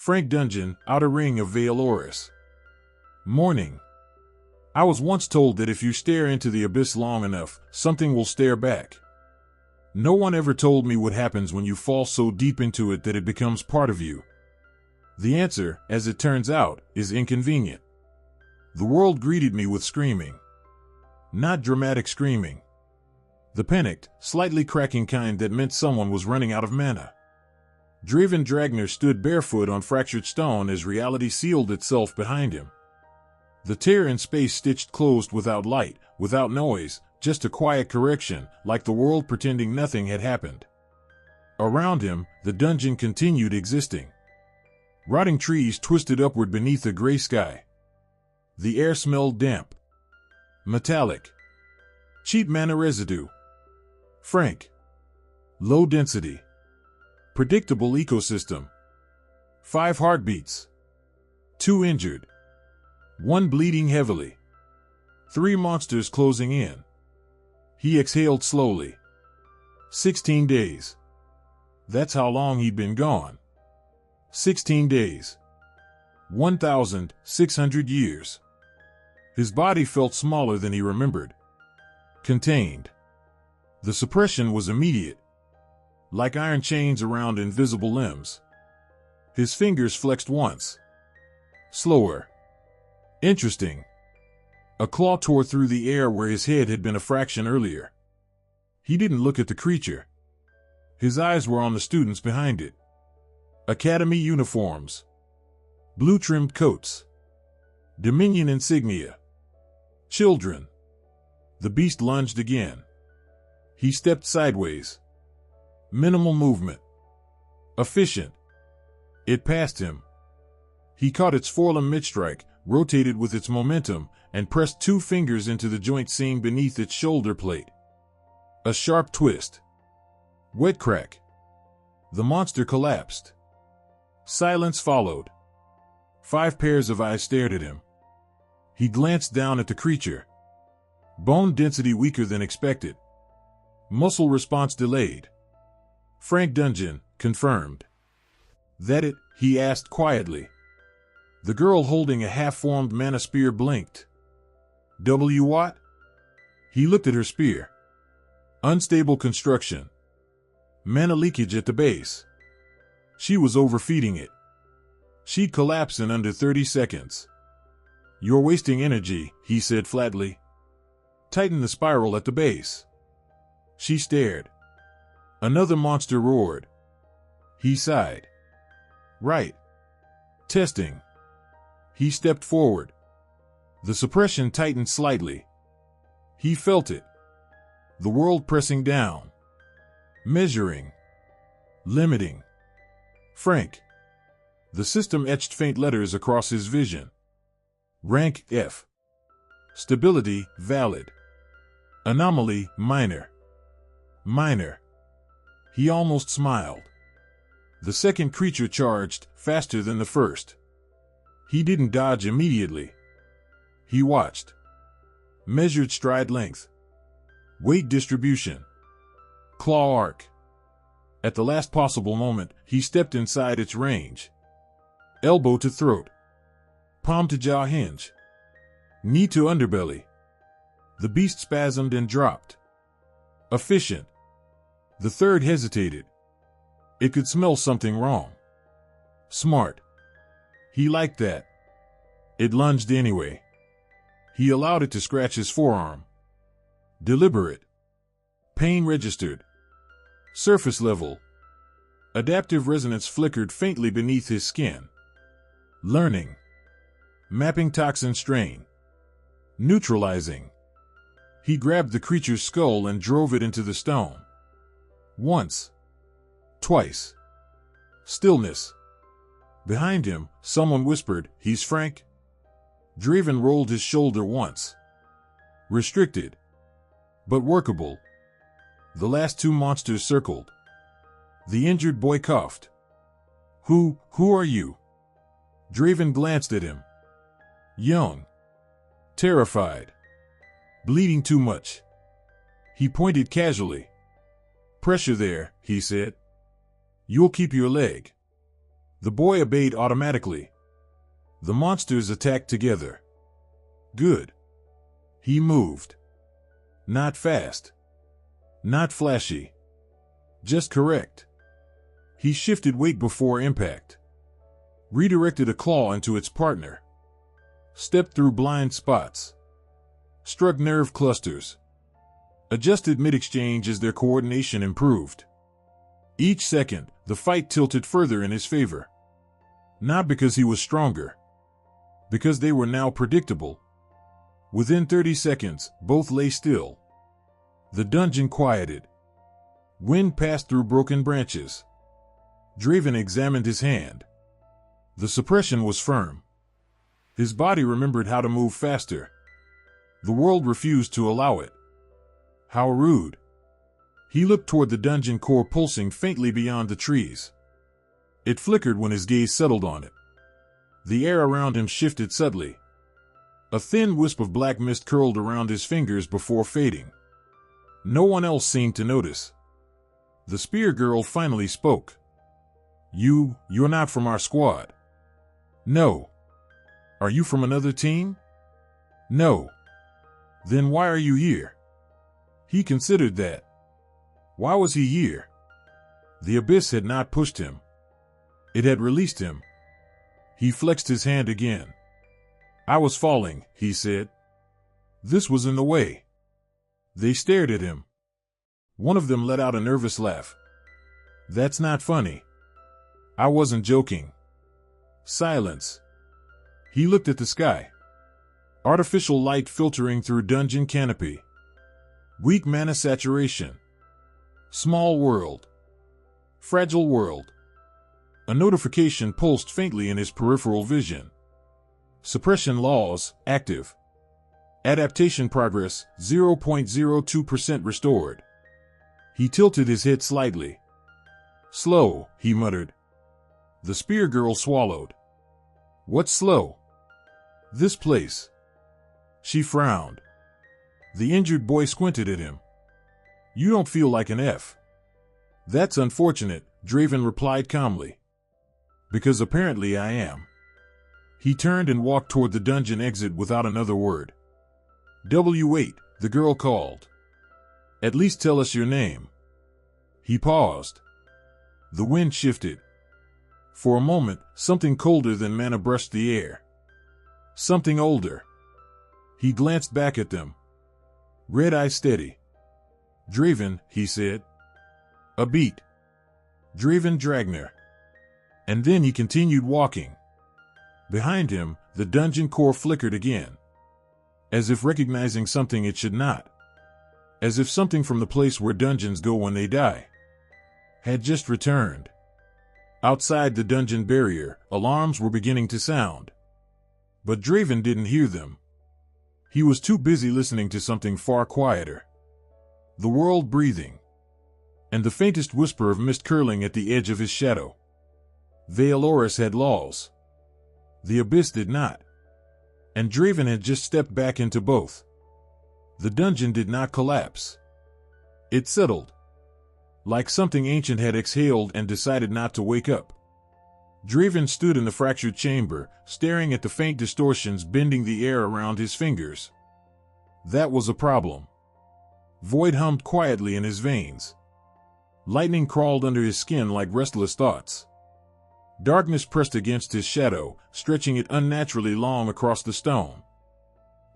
Frank Dungeon, Outer Ring of Veloris. Morning. I was once told that if you stare into the abyss long enough, something will stare back. No one ever told me what happens when you fall so deep into it that it becomes part of you. The answer, as it turns out, is inconvenient. The world greeted me with screaming. Not dramatic screaming. The panicked, slightly cracking kind that meant someone was running out of mana. Draven Dragner stood barefoot on fractured stone as reality sealed itself behind him. The tear in space stitched closed without light, without noise, just a quiet correction, like the world pretending nothing had happened. Around him, the dungeon continued existing. Rotting trees twisted upward beneath a gray sky. The air smelled damp. Metallic. Cheap mana residue. Frank. Low density. Predictable ecosystem. 5 heartbeats. 2 injured. 1 bleeding heavily. 3 monsters closing in. He exhaled slowly. 16 days. That's how long he'd been gone. 16 days. 1,600 years. His body felt smaller than he remembered. Contained. The suppression was immediate. Like iron chains around invisible limbs. His fingers flexed once. Slower. Interesting. A claw tore through the air where his head had been a fraction earlier. He didn't look at the creature. His eyes were on the students behind it. Academy uniforms. Blue-trimmed coats. Dominion insignia. Children. The beast lunged again. He stepped sideways. Minimal movement. Efficient. It passed him. He caught its forelimb mid-strike, rotated with its momentum, and pressed 2 fingers into the joint seam beneath its shoulder plate. A sharp twist. Wet crack. The monster collapsed. Silence followed. 5 pairs of eyes stared at him. He glanced down at the creature. Bone density weaker than expected. Muscle response delayed. Frank Dungeon, confirmed. That it? He asked quietly. The girl holding a half-formed mana spear blinked. W what? He looked at her spear. Unstable construction. Mana leakage at the base. She was overfeeding it. She'd collapse in under 30 seconds. You're wasting energy, he said flatly. Tighten the spiral at the base. She stared. Another monster roared. He sighed. Right. Testing. He stepped forward. The suppression tightened slightly. He felt it. The world pressing down. Measuring. Limiting. Frank. The system etched faint letters across his vision. Rank F. Stability valid. Anomaly minor. Minor. He almost smiled. The second creature charged, faster than the first. He didn't dodge immediately. He watched. Measured stride length. Weight distribution. Claw arc. At the last possible moment, he stepped inside its range. Elbow to throat. Palm to jaw hinge. Knee to underbelly. The beast spasmed and dropped. Efficient. The third hesitated. It could smell something wrong. Smart. He liked that. It lunged anyway. He allowed it to scratch his forearm. Deliberate. Pain registered. Surface level. Adaptive resonance flickered faintly beneath his skin. Learning. Mapping toxin strain. Neutralizing. He grabbed the creature's skull and drove it into the stone. Once. Twice. Stillness. Behind him, someone whispered, "He's Frank?" Draven rolled his shoulder once. Restricted. But workable. The last 2 monsters circled. The injured boy coughed. Who are you?" Draven glanced at him. Young. Terrified. Bleeding too much. He pointed casually. "Pressure there," he said. "You'll keep your leg." The boy obeyed automatically. The monsters attacked together. Good. He moved. Not fast. Not flashy. Just correct. He shifted weight before impact. Redirected a claw into its partner. Stepped through blind spots. Struck nerve clusters. Adjusted mid-exchange as their coordination improved. Each second, the fight tilted further in his favor. Not because he was stronger. Because they were now predictable. Within 30 seconds, both lay still. The dungeon quieted. Wind passed through broken branches. Draven examined his hand. The suppression was firm. His body remembered how to move faster. The world refused to allow it. How rude. He looked toward the dungeon core pulsing faintly beyond the trees. It flickered when his gaze settled on it. The air around him shifted subtly. A thin wisp of black mist curled around his fingers before fading. No one else seemed to notice. The spear girl finally spoke. You're not from our squad. No. Are you from another team? No. Then why are you here? He considered that. Why was he here? The abyss had not pushed him. It had released him. He flexed his hand again. I was falling, he said. This was in the way. They stared at him. One of them let out a nervous laugh. That's not funny. I wasn't joking. Silence. He looked at the sky. Artificial light filtering through dungeon canopy. Weak mana saturation. Small world. Fragile world. A notification pulsed faintly in his peripheral vision. Suppression laws, active. Adaptation progress, 0.02% restored. He tilted his head slightly. Slow, he muttered. The spear girl swallowed. What's slow? This place. She frowned. The injured boy squinted at him. You don't feel like an F. That's unfortunate, Draven replied calmly. Because apparently I am. He turned and walked toward the dungeon exit without another word. W8, the girl called. At least tell us your name. He paused. The wind shifted. For a moment, something colder than mana brushed the air. Something older. He glanced back at them. Red eye steady. Draven, he said. A beat. Draven Dragner. And then he continued walking. Behind him, the dungeon core flickered again. As if recognizing something it should not. As if something from the place where dungeons go when they die had just returned. Outside the dungeon barrier, alarms were beginning to sound. But Draven didn't hear them. He was too busy listening to something far quieter. The world breathing. And the faintest whisper of mist curling at the edge of his shadow. Vealoris had laws. The abyss did not. And Draven had just stepped back into both. The dungeon did not collapse. It settled. Like something ancient had exhaled and decided not to wake up. Draven stood in the fractured chamber, staring at the faint distortions bending the air around his fingers. That was a problem. Void hummed quietly in his veins. Lightning crawled under his skin like restless thoughts. Darkness pressed against his shadow, stretching it unnaturally long across the stone.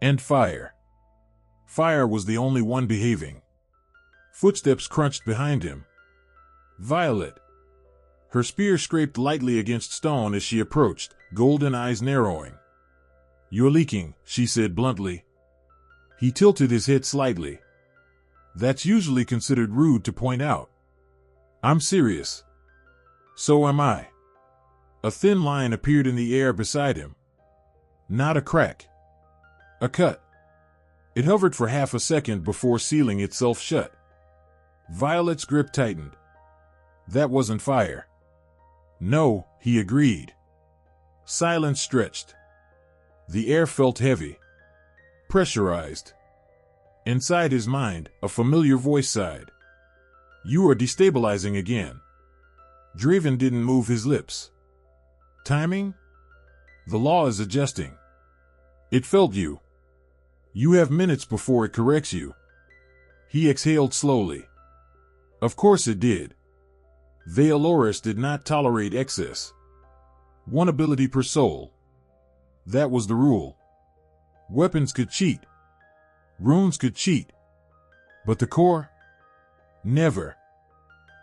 And fire. Fire was the only one behaving. Footsteps crunched behind him. Violet. Her spear scraped lightly against stone as she approached, golden eyes narrowing. You're leaking, she said bluntly. He tilted his head slightly. That's usually considered rude to point out. I'm serious. So am I. A thin line appeared in the air beside him. Not a crack. A cut. It hovered for half a second before sealing itself shut. Violet's grip tightened. That wasn't fire. No, he agreed. Silence stretched. The air felt heavy. Pressurized. Inside his mind, a familiar voice sighed. You are destabilizing again. Draven didn't move his lips. Timing? The law is adjusting. It felt you. You have minutes before it corrects you. He exhaled slowly. Of course it did. Vealoris did not tolerate excess. One ability per soul. That was the rule. Weapons could cheat. Runes could cheat. But the core? Never.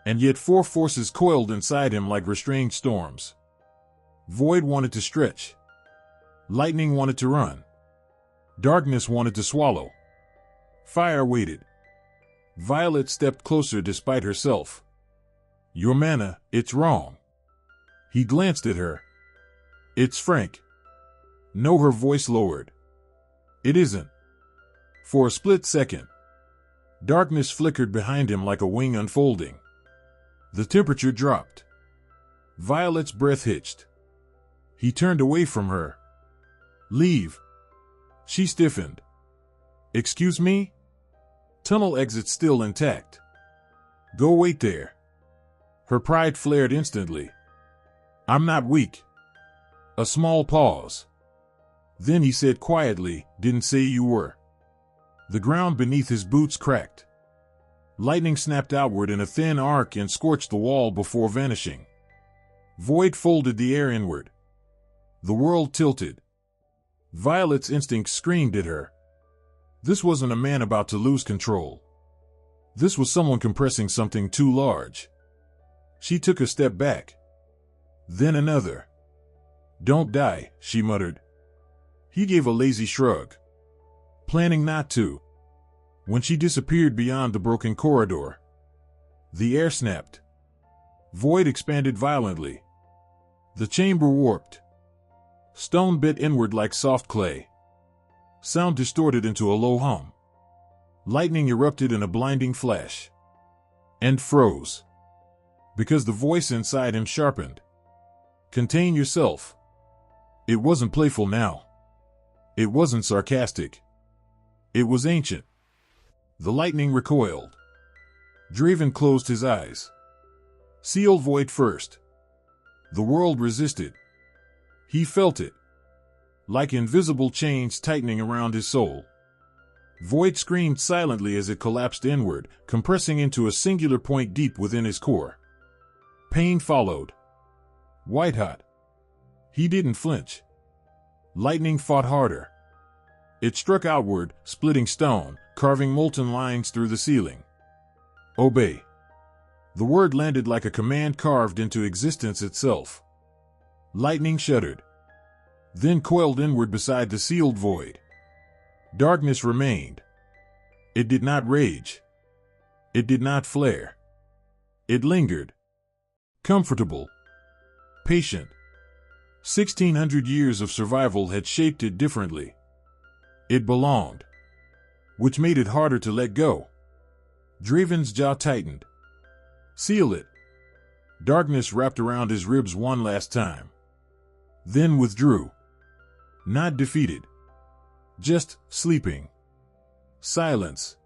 And yet 4 forces coiled inside him like restrained storms. Void wanted to stretch. Lightning wanted to run. Darkness wanted to swallow. Fire waited. Violet stepped closer despite herself. Your mana, it's wrong. He glanced at her. It's Frank. No, her voice lowered. It isn't. For a split second, darkness flickered behind him like a wing unfolding. The temperature dropped. Violet's breath hitched. He turned away from her. Leave. She stiffened. Excuse me? Tunnel exit still intact. Go wait there. Her pride flared instantly. I'm not weak. A small pause. Then he said quietly, didn't say you were. The ground beneath his boots cracked. Lightning snapped outward in a thin arc and scorched the wall before vanishing. Void folded the air inward. The world tilted. Violet's instinct screamed at her. This wasn't a man about to lose control. This was someone compressing something too large. She took a step back. Then another. Don't die, she muttered. He gave a lazy shrug. Planning not to. When she disappeared beyond the broken corridor, the air snapped. Void expanded violently. The chamber warped. Stone bit inward like soft clay. Sound distorted into a low hum. Lightning erupted in a blinding flash. And froze. Because the voice inside him sharpened. Contain yourself. It wasn't playful now. It wasn't sarcastic. It was ancient. The lightning recoiled. Draven closed his eyes. Seal void first. The world resisted. He felt it. Like invisible chains tightening around his soul. Void screamed silently as it collapsed inward, compressing into a singular point deep within his core. Pain followed. White hot. He didn't flinch. Lightning fought harder. It struck outward, splitting stone, carving molten lines through the ceiling. Obey. The word landed like a command carved into existence itself. Lightning shuddered. Then coiled inward beside the sealed void. Darkness remained. It did not rage. It did not flare. It lingered. Comfortable. Patient. 1,600 years of survival had shaped it differently. It belonged. Which made it harder to let go. Draven's jaw tightened. Seal it. Darkness wrapped around his ribs one last time. Then withdrew. Not defeated. Just sleeping. Silence.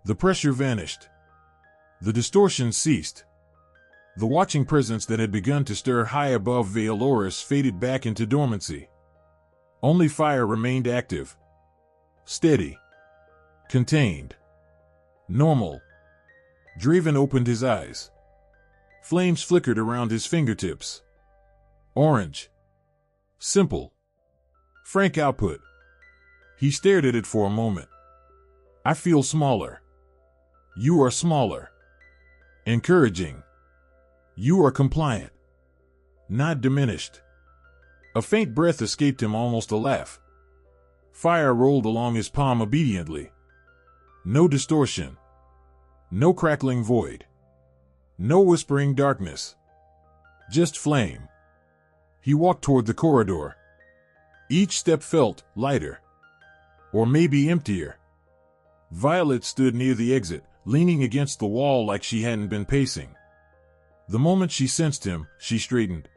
The pressure vanished. The distortion ceased. The watching presence that had begun to stir high above Vealoris faded back into dormancy. Only fire remained active. Steady. Contained. Normal. Draven opened his eyes. Flames flickered around his fingertips. Orange. Simple. Frank output. He stared at it for a moment. I feel smaller. You are smaller. Encouraging. You are compliant. Not diminished. A faint breath escaped him, almost a laugh. Fire rolled along his palm obediently. No distortion. No crackling void. No whispering darkness. Just flame. He walked toward the corridor. Each step felt lighter. Or maybe emptier. Violet stood near the exit, leaning against the wall like she hadn't been pacing. The moment she sensed him, she straightened.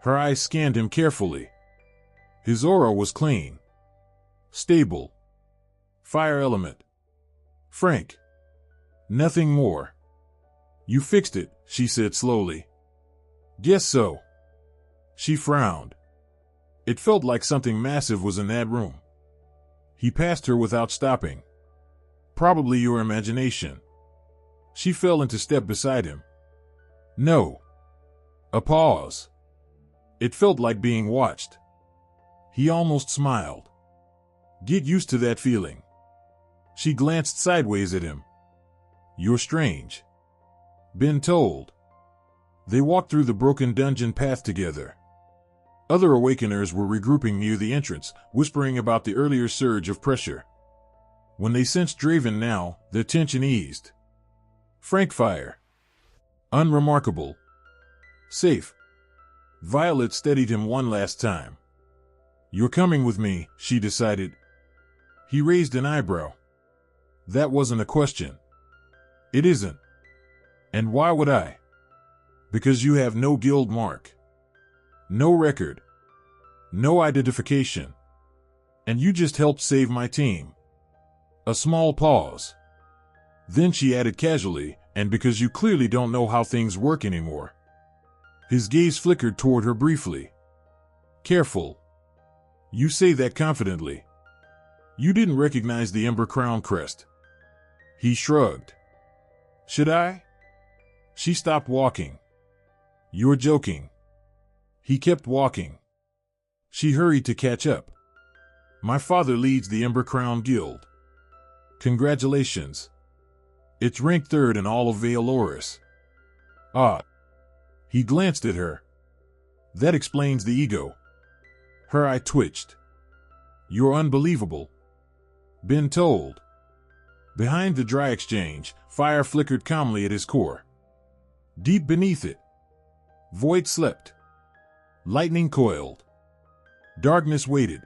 Her eyes scanned him carefully. His aura was clean. Stable. Fire element. Frank. Nothing more. You fixed it, she said slowly. Guess so. She frowned. It felt like something massive was in that room. He passed her without stopping. Probably your imagination. She fell into step beside him. No. A pause. It felt like being watched. He almost smiled. Get used to that feeling. She glanced sideways at him. You're strange. Been told. They walked through the broken dungeon path together. Other awakeners were regrouping near the entrance, whispering about the earlier surge of pressure. When they sensed Draven now, their tension eased. Frank fire. Unremarkable. Safe. Violet steadied him one last time. You're coming with me, she decided. He raised an eyebrow. That wasn't a question. It isn't. And why would I? Because you have no guild mark. No record. No identification. And you just helped save my team. A small pause. Then she added casually, and because you clearly don't know how things work anymore. His gaze flickered toward her briefly. Careful. You say that confidently. You didn't recognize the Ember Crown crest. He shrugged. Should I? She stopped walking. You're joking. He kept walking. She hurried to catch up. My father leads the Ember Crown Guild. Congratulations. It's ranked 3rd in all of Valoris. Ah. He glanced at her. That explains the ego. Her eye twitched. You're unbelievable. Been told. Behind the dry exchange, fire flickered calmly at his core. Deep beneath it, void slept. Lightning coiled. Darkness waited.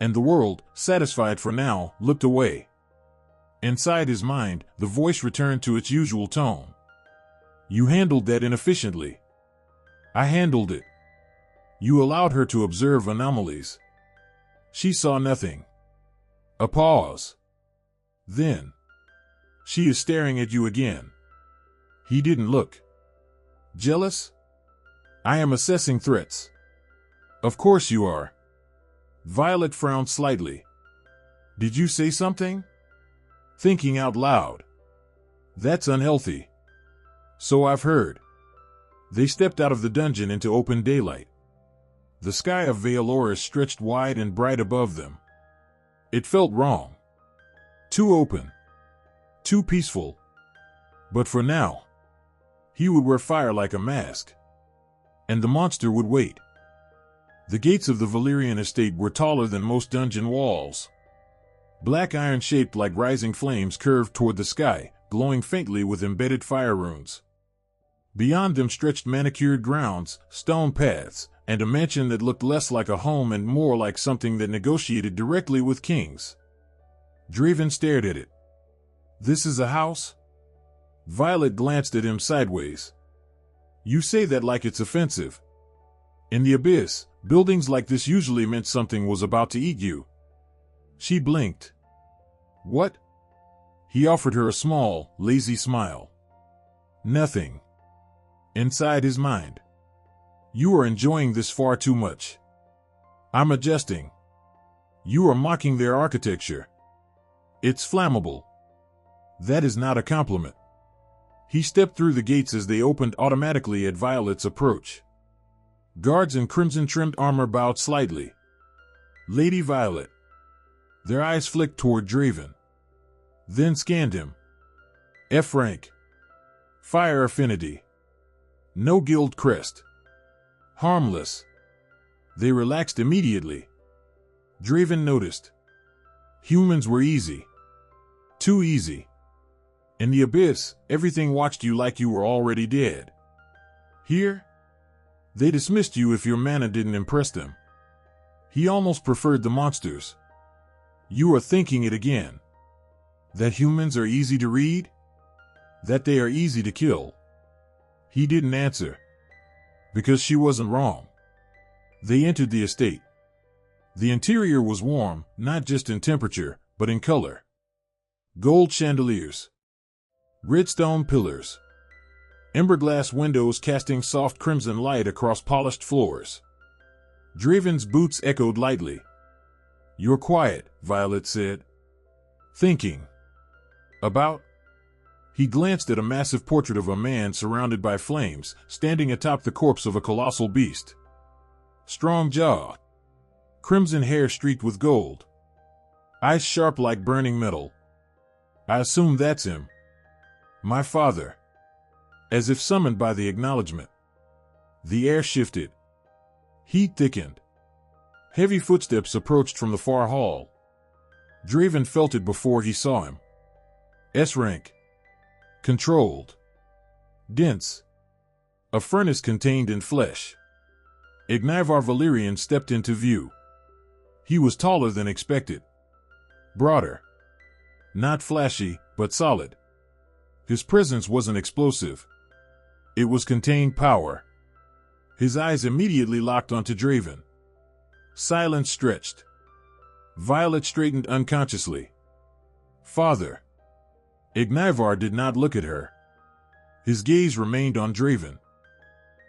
And the world, satisfied for now, looked away. Inside his mind, the voice returned to its usual tone. You handled that inefficiently. I handled it. You allowed her to observe anomalies. She saw nothing. A pause. Then. She is staring at you again. He didn't look. Jealous? I am assessing threats. Of course you are. Violet frowned slightly. Did you say something? Thinking out loud. That's unhealthy. So I've heard. They stepped out of the dungeon into open daylight. The sky of Valoris stretched wide and bright above them. It felt wrong. Too open. Too peaceful. But for now, he would wear fire like a mask. And the monster would wait. The gates of the Valyrian estate were taller than most dungeon walls. Black iron shaped like rising flames curved toward the sky, glowing faintly with embedded fire runes. Beyond them stretched manicured grounds, stone paths, and a mansion that looked less like a home and more like something that negotiated directly with kings. Draven stared at it. This is a house? Violet glanced at him sideways. You say that like it's offensive. In the Abyss, buildings like this usually meant something was about to eat you. She blinked. What? He offered her a small, lazy smile. Nothing. Inside his mind. You are enjoying this far too much. I'm adjusting. You are mocking their architecture. It's flammable. That is not a compliment. He stepped through the gates as they opened automatically at Violet's approach. Guards in crimson-trimmed armor bowed slightly. Lady Violet. Their eyes flicked toward Draven. Then scanned him. F rank. Fire affinity. No guild crest. Harmless. They relaxed immediately. Draven noticed. Humans were easy. Too easy. In the Abyss, everything watched you like you were already dead. Here, they dismissed you if your mana didn't impress them. He almost preferred the monsters. You are thinking it again. That humans are easy to read? That they are easy to kill? He didn't answer. Because she wasn't wrong. They entered the estate. The interior was warm, not just in temperature, but in color. Gold chandeliers. Red stone pillars. Emberglass windows casting soft crimson light across polished floors. Draven's boots echoed lightly. "You're quiet," Violet said. "Thinking. About?" He glanced at a massive portrait of a man surrounded by flames, standing atop the corpse of a colossal beast. Strong jaw. Crimson hair streaked with gold. Eyes sharp like burning metal. "I assume that's him." "My father." As if summoned by the acknowledgement. The air shifted. Heat thickened. Heavy footsteps approached from the far hall. Draven felt it before he saw him. S-rank. Controlled. Dense. A furnace contained in flesh. Ignayvar Valyrian stepped into view. He was taller than expected. Broader. Not flashy, but solid. His presence wasn't explosive. It was contained power. His eyes immediately locked onto Draven. Silence stretched. Violet straightened unconsciously. "Father." Ignayvar did not look at her. His gaze remained on Draven.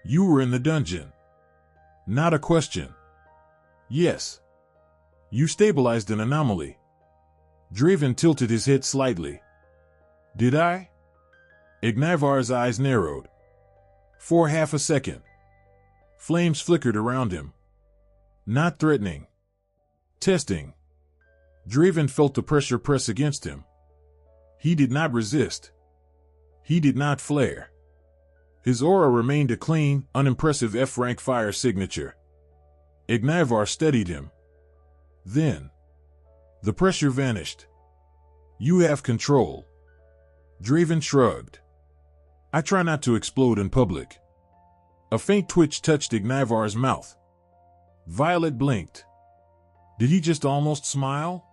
"You were in the dungeon." Not a question. "Yes." "You stabilized an anomaly." Draven tilted his head slightly. "Did I?" Ignayvar's eyes narrowed. For half a second. Flames flickered around him. Not threatening. Testing. Draven felt the pressure press against him. He did not resist. He did not flare. His aura remained a clean, unimpressive F-rank fire signature. Ignayvar studied him. Then, the pressure vanished. "You have control." Draven shrugged. "I try not to explode in public." A faint twitch touched Ignayvar's mouth. Violet blinked. Did he just almost smile?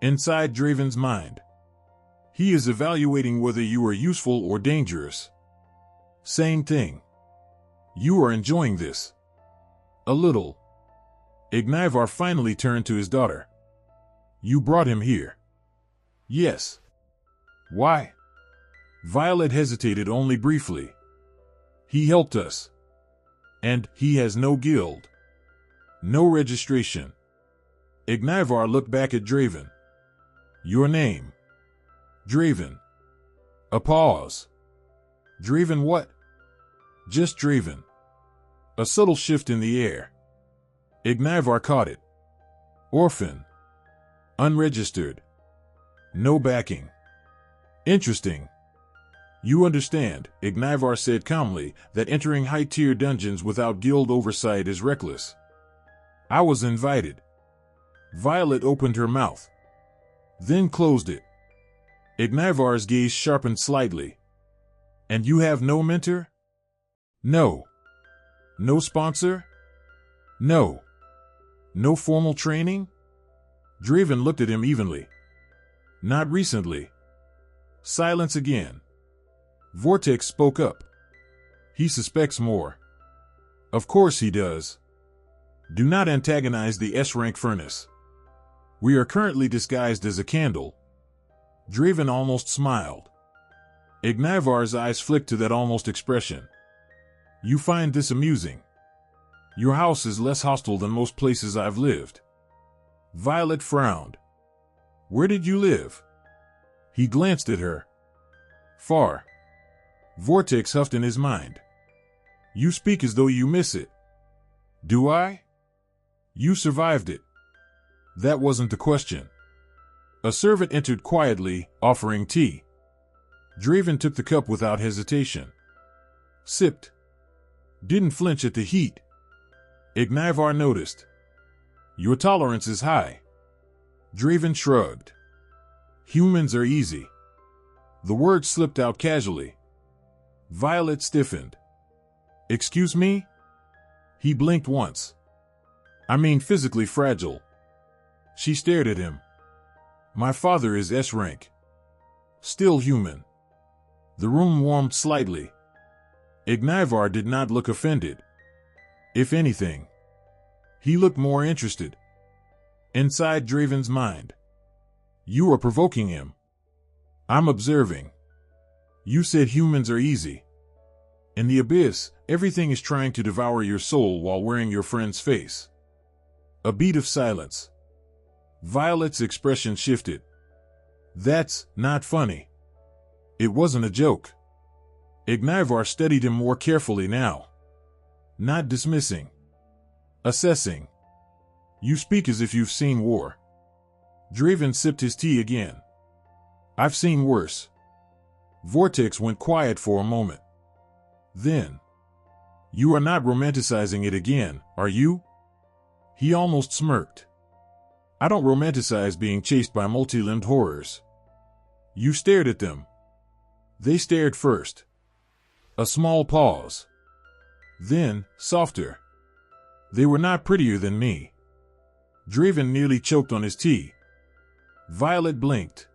Inside Draven's mind. He is evaluating whether you are useful or dangerous. Same thing. You are enjoying this. A little. Ignayvar finally turned to his daughter. You brought him here. Yes. Why? Violet hesitated only briefly. He helped us. And he has no guild. No registration. Ignayvar looked back at Draven. Your name? Draven. A pause. Draven what? Just Draven. A subtle shift in the air. Ignayvar caught it. Orphan. Unregistered. No backing. Interesting. You understand, Ignayvar said calmly, that entering high-tier dungeons without guild oversight is reckless. I was invited. Violet opened her mouth. Then closed it. Ignayvar's gaze sharpened slightly. And you have no mentor? No. No sponsor? No. No formal training? Draven looked at him evenly. Not recently. Silence again. Vortex spoke up. He suspects more. Of course he does. Do not antagonize the S-rank furnace. We are currently disguised as a candle. Draven almost smiled. Ignayvar's eyes flicked to that almost expression. You find this amusing. Your house is less hostile than most places I've lived. Violet frowned. Where did you live? He glanced at her. Far. Vortex huffed in his mind. You speak as though you miss it. Do I? You survived it. That wasn't the question. A servant entered quietly, offering tea. Draven took the cup without hesitation. Sipped. Didn't flinch at the heat. Ignayvar noticed. Your tolerance is high. Draven shrugged. Humans are easy. The word slipped out casually. Violet stiffened. Excuse me? He blinked once. I mean physically fragile. She stared at him. My father is S-rank. Still human. The room warmed slightly. Ignayvar did not look offended. If anything, he looked more interested. Inside Draven's mind. You are provoking him. I'm observing. You said humans are easy. In the abyss, everything is trying to devour your soul while wearing your friend's face. A beat of silence. Violet's expression shifted. That's not funny. It wasn't a joke. Ignayvar studied him more carefully now. Not dismissing. Assessing. You speak as if you've seen war. Draven sipped his tea again. I've seen worse. Vortex went quiet for a moment. Then, you are not romanticizing it again, are you? He almost smirked. I don't romanticize being chased by multi-limbed horrors. You stared at them. They stared first. A small pause. Then, softer. They were not prettier than me. Draven nearly choked on his tea. Violet blinked.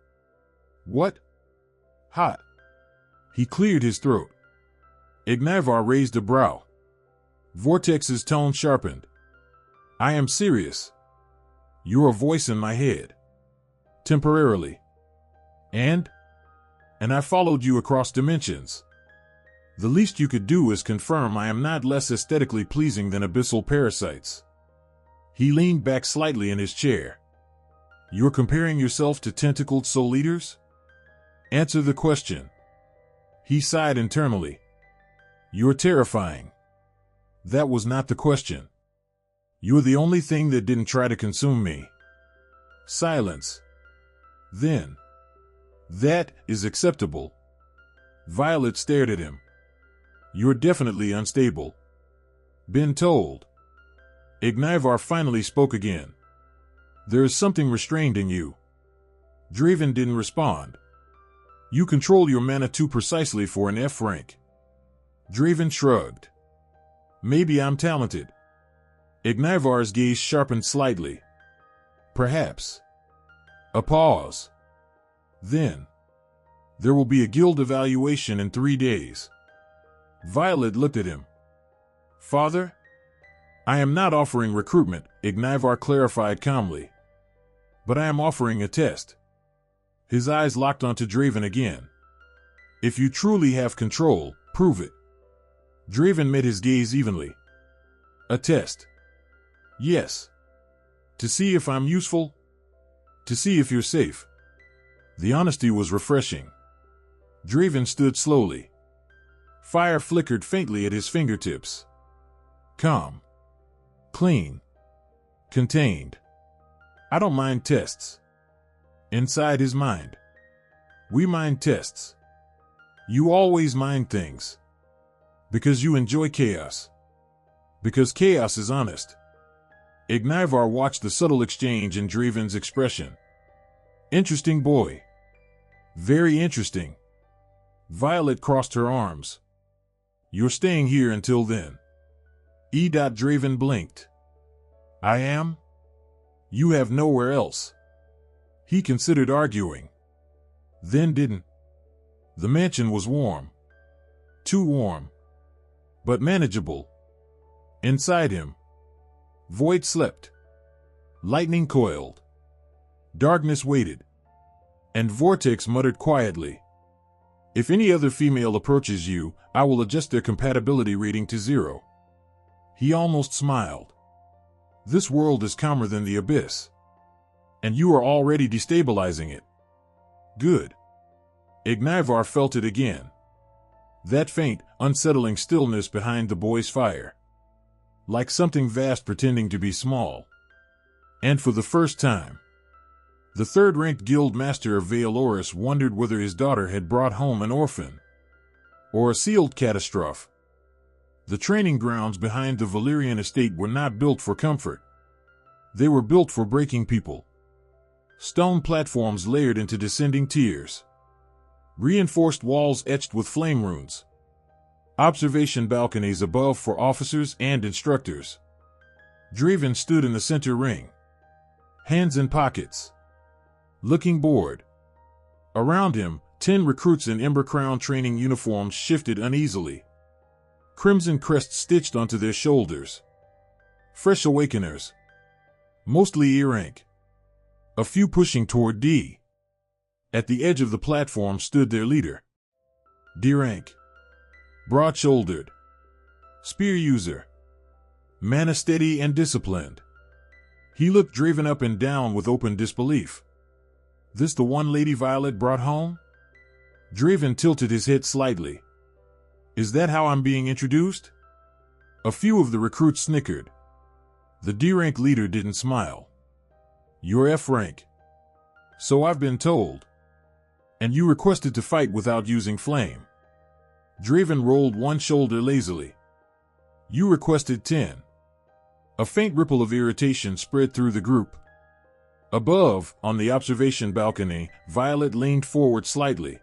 What? Hot. He cleared his throat. Ignayvar raised a brow. Vortex's tone sharpened. I am serious. You're a voice in my head. Temporarily. And I followed you across dimensions. The least you could do is confirm I am not less aesthetically pleasing than abyssal parasites. He leaned back slightly in his chair. You're comparing yourself to tentacled soul eaters? Answer the question. He sighed internally. You're terrifying. That was not the question. You're the only thing that didn't try to consume me. Silence. Then. That is acceptable. Violet stared at him. You're definitely unstable. Been told. Ignayvar finally spoke again. There is something restrained in you. Draven didn't respond. You control your mana too precisely for an F rank. Draven shrugged. Maybe I'm talented. Ignayvar's gaze sharpened slightly. Perhaps. A pause. Then. There will be a guild evaluation in 3 days. Violet looked at him. Father? I am not offering recruitment, Ignayvar clarified calmly. But I am offering a test. His eyes locked onto Draven again. If you truly have control, prove it. Draven met his gaze evenly. A test. Yes. To see if I'm useful? To see if you're safe. The honesty was refreshing. Draven stood slowly. Fire flickered faintly at his fingertips. Calm. Clean. Contained. I don't mind tests. Inside his mind. We mind tests. You always mind things. Because you enjoy chaos. Because chaos is honest. Ignayvar watched the subtle exchange in Draven's expression. Interesting boy. Very interesting. Violet crossed her arms. You're staying here until then. Draven blinked. I am? You have nowhere else. He considered arguing. Then didn't. The mansion was warm. Too warm. But manageable. Inside him. Void slept. Lightning coiled. Darkness waited. And Vortex muttered quietly. If any other female approaches you, I will adjust their compatibility rating to 0. He almost smiled. This world is calmer than the abyss. And you are already destabilizing it. Good. Ignayvar felt it again. That faint, unsettling stillness behind the boy's fire. Like something vast pretending to be small. And for the first time, the third-ranked guild master of Veloris wondered whether his daughter had brought home an orphan. Or a sealed catastrophe. The training grounds behind the Valyrian estate were not built for comfort. They were built for breaking people. Stone platforms layered into descending tiers. Reinforced walls etched with flame runes. Observation balconies above for officers and instructors. Draven stood in the center ring. Hands in pockets. Looking bored. Around him, 10 recruits in Ember Crown training uniforms shifted uneasily. Crimson crests stitched onto their shoulders. Fresh awakeners. Mostly E-rank. A few pushing toward D. At the edge of the platform stood their leader. D-rank. Broad-shouldered. Spear user. Mana steady and disciplined. He looked Draven up and down with open disbelief. This the one Lady Violet brought home? Draven tilted his head slightly. Is that how I'm being introduced? A few of the recruits snickered. The D-rank leader didn't smile. You're F rank. So I've been told. And you requested to fight without using flame. Draven rolled one shoulder lazily. You requested 10. A faint ripple of irritation spread through the group. Above, on the observation balcony, Violet leaned forward slightly.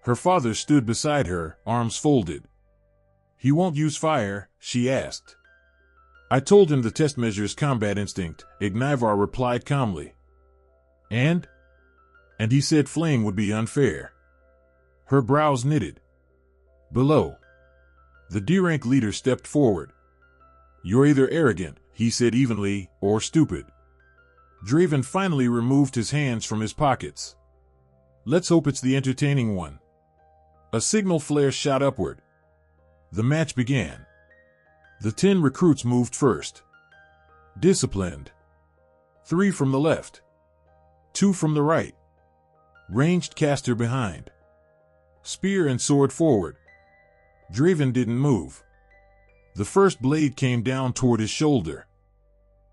Her father stood beside her, arms folded. He won't use fire, she asked. I told him the test measures combat instinct, Ignayvar replied calmly. And he said flame would be unfair. Her brows knitted. Below. The D-rank leader stepped forward. You're either arrogant, he said evenly, or stupid. Draven finally removed his hands from his pockets. Let's hope it's the entertaining one. A signal flare shot upward. The match began. The 10 recruits moved first. Disciplined. 3 from the left. 2 from the right. Ranged caster behind. Spear and sword forward. Draven didn't move. The first blade came down toward his shoulder.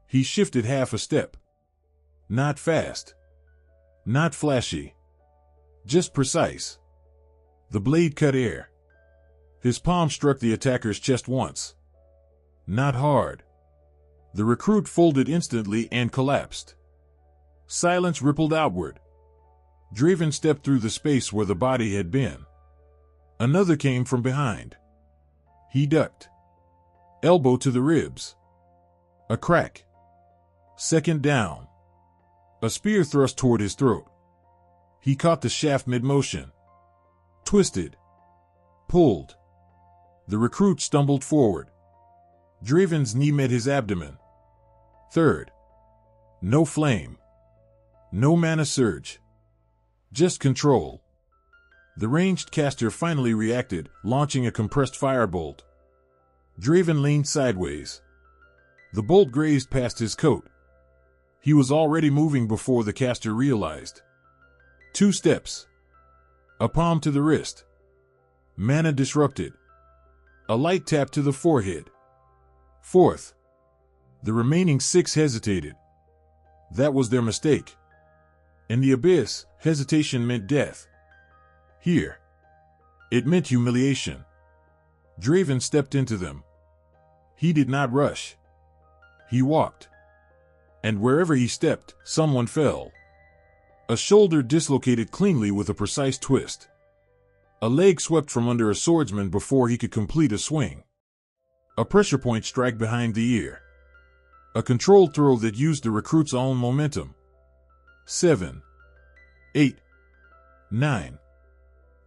He shifted half a step. Not fast. Not flashy. Just precise. The blade cut air. His palm struck the attacker's chest once. Not hard. The recruit folded instantly and collapsed. Silence rippled outward. Draven stepped through the space where the body had been. Another came from behind. He ducked. Elbow to the ribs. A crack. Second down. A spear thrust toward his throat. He caught the shaft mid-motion. Twisted. Pulled. The recruit stumbled forward. Draven's knee met his abdomen. Third. No flame. No mana surge. Just control. The ranged caster finally reacted, launching a compressed firebolt. Draven leaned sideways. The bolt grazed past his coat. He was already moving before the caster realized. 2 steps. A palm to the wrist. Mana disrupted. A light tap to the forehead. 4th. The remaining 6 hesitated. That was their mistake. In the abyss, hesitation meant death. Here. It meant humiliation. Draven stepped into them. He did not rush. He walked. And wherever he stepped, someone fell. A shoulder dislocated cleanly with a precise twist. A leg swept from under a swordsman before he could complete a swing. A pressure point strike behind the ear. A controlled throw that used the recruit's own momentum. 7. 8. 9.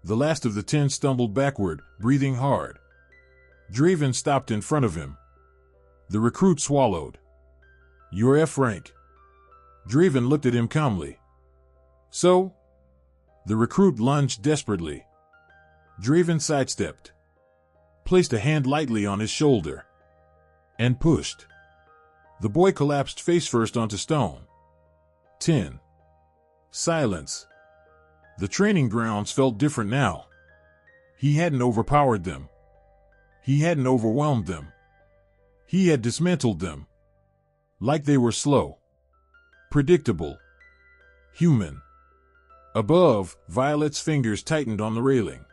The last of the 10 stumbled backward, breathing hard. Draven stopped in front of him. The recruit swallowed. You're F rank. Draven looked at him calmly. So? The recruit lunged desperately. Draven sidestepped. Placed a hand lightly on his shoulder. And pushed. The boy collapsed face first onto stone. 10. Silence. The training grounds felt different now. He hadn't overpowered them. He hadn't overwhelmed them. He had dismantled them. Like they were slow. Predictable. Human. Above, Violet's fingers tightened on the railing.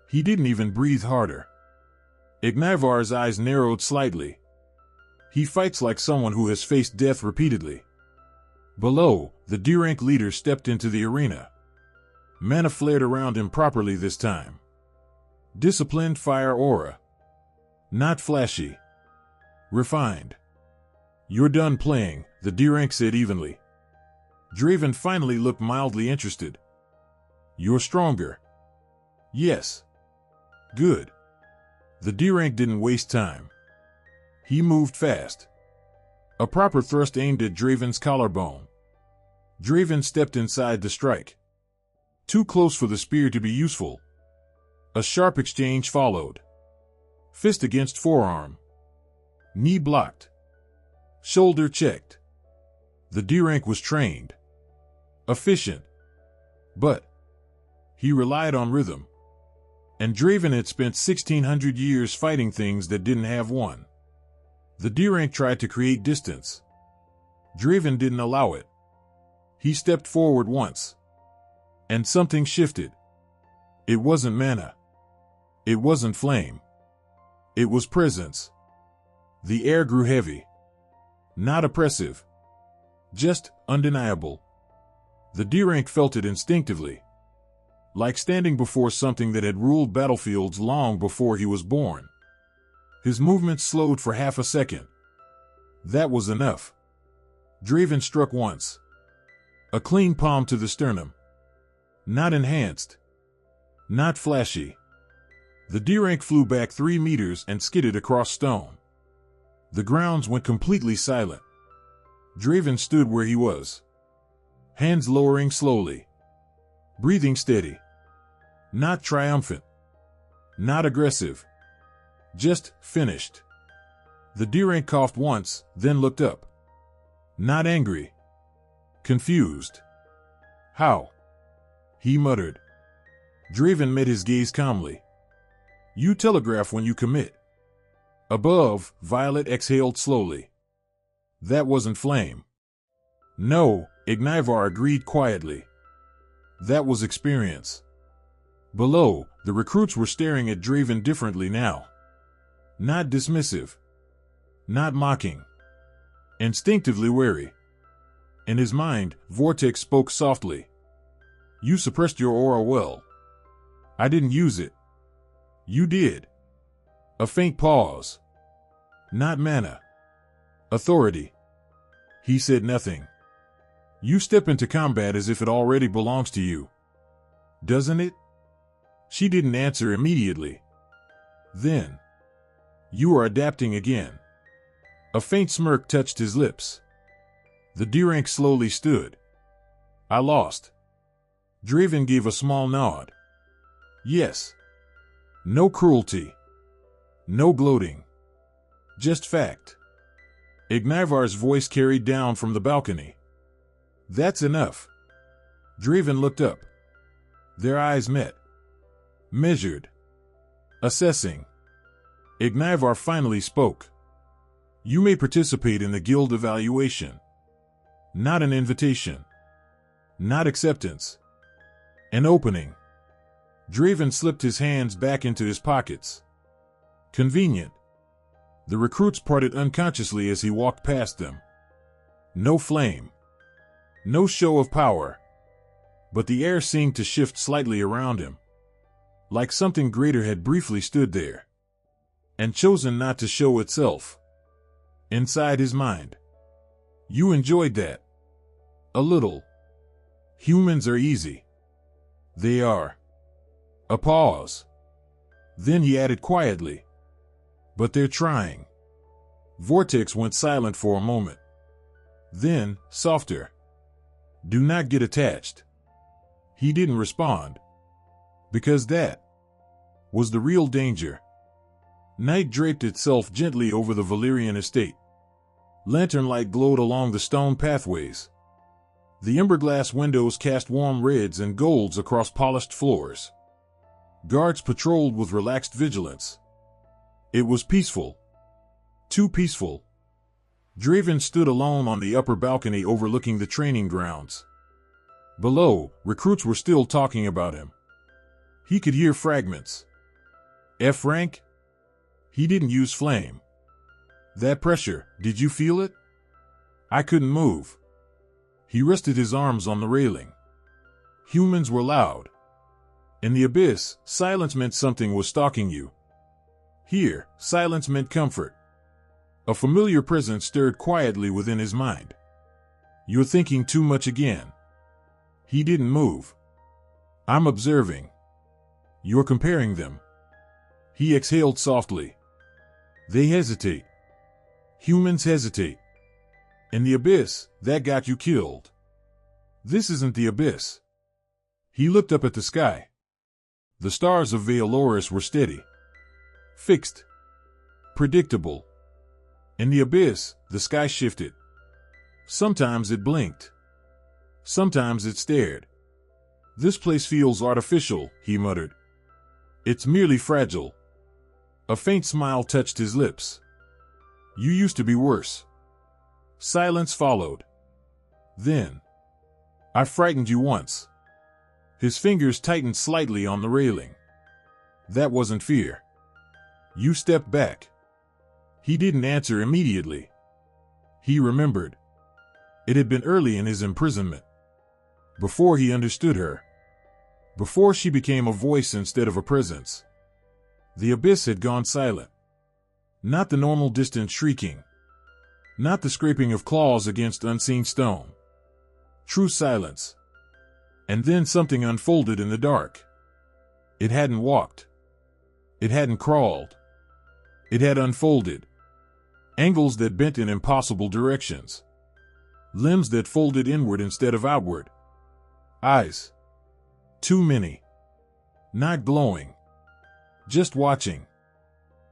He didn't even breathe harder. Ignayvar's eyes narrowed slightly. He fights like someone who has faced death repeatedly. Below, the D-rank leader stepped into the arena. Mana flared around him properly this time. Disciplined fire aura. Not flashy. Refined. You're done playing, the D-rank said evenly. Draven finally looked mildly interested. You're stronger. Yes. Good. The D-rank didn't waste time. He moved fast. A proper thrust aimed at Draven's collarbone. Draven stepped inside to strike. Too close for the spear to be useful. A sharp exchange followed. Fist against forearm. Knee blocked. Shoulder checked. The D-rank was trained. Efficient. But he relied on rhythm. And Draven had spent 1,600 years fighting things that didn't have one. The D-rank tried to create distance. Draven didn't allow it. He stepped forward once. And something shifted. It wasn't mana. It wasn't flame. It was presence. The air grew heavy. Not oppressive. Just undeniable. The D-rank felt it instinctively. Like standing before something that had ruled battlefields long before he was born. His movements slowed for half a second. That was enough. Draven struck once. A clean palm to the sternum. Not enhanced. Not flashy. The D-rank flew back 3 meters and skidded across stone. The grounds went completely silent. Draven stood where he was. Hands lowering slowly. Breathing steady. Not triumphant. Not aggressive. Just finished. The D-rank coughed once, then looked up. Not angry. Confused. How? He muttered. Draven met his gaze calmly. You telegraph when you commit. Above, Violet exhaled slowly. That wasn't flame. No, Ignayvar agreed quietly. That was experience. Below, the recruits were staring at Draven differently now. Not dismissive. Not mocking. Instinctively wary. In his mind, Vortex spoke softly. You suppressed your aura well. I didn't use it. You did. A faint pause. Not mana. Authority. He said nothing. You step into combat as if it already belongs to you. Doesn't it? She didn't answer immediately. Then. You are adapting again. A faint smirk touched his lips. The D-rank slowly stood. I lost. Draven gave a small nod. Yes. No cruelty. No gloating. Just fact. Ignayvar's voice carried down from the balcony. That's enough. Draven looked up. Their eyes met. Measured. Assessing. Ignayvar finally spoke. You may participate in the guild evaluation. Not an invitation. Not acceptance. An opening. Draven slipped his hands back into his pockets. Convenient. The recruits parted unconsciously as he walked past them. No flame. No show of power. But the air seemed to shift slightly around him. Like something greater had briefly stood there. And chosen not to show itself. Inside his mind. You enjoyed that. A little. Humans are easy. They are. A pause. Then he added quietly. But they're trying. Vortex went silent for a moment. Then, softer. Do not get attached. He didn't respond. Because that was the real danger. Night draped itself gently over the Valyrian estate. Lantern light glowed along the stone pathways. The emberglass windows cast warm reds and golds across polished floors. Guards patrolled with relaxed vigilance. It was peaceful. Too peaceful. Draven stood alone on the upper balcony overlooking the training grounds. Below, recruits were still talking about him. He could hear fragments. F rank? He didn't use flame. That pressure, did you feel it? I couldn't move. He rested his arms on the railing. Humans were loud. In the abyss, silence meant something was stalking you. Here, silence meant comfort. A familiar presence stirred quietly within his mind. You're thinking too much again. He didn't move. I'm observing. You're comparing them. He exhaled softly. They hesitate. Humans hesitate. In the abyss, that got you killed. This isn't the abyss. He looked up at the sky. The stars of Veloris were steady, fixed, predictable. In the abyss, the sky shifted. Sometimes it blinked. Sometimes it stared. "This place feels artificial," he muttered. "It's merely fragile." A faint smile touched his lips. "You used to be worse." Silence followed. Then, "I frightened you once." His fingers tightened slightly on the railing. "That wasn't fear. You stepped back." He didn't answer immediately. He remembered. It had been early in his imprisonment. Before he understood her. Before she became a voice instead of a presence. The abyss had gone silent. Not the normal distant shrieking. Not the scraping of claws against unseen stone. True silence. And then something unfolded in the dark. It hadn't walked. It hadn't crawled. It had unfolded. Angles that bent in impossible directions. Limbs that folded inward instead of outward. Eyes. Too many. Not glowing. Just watching.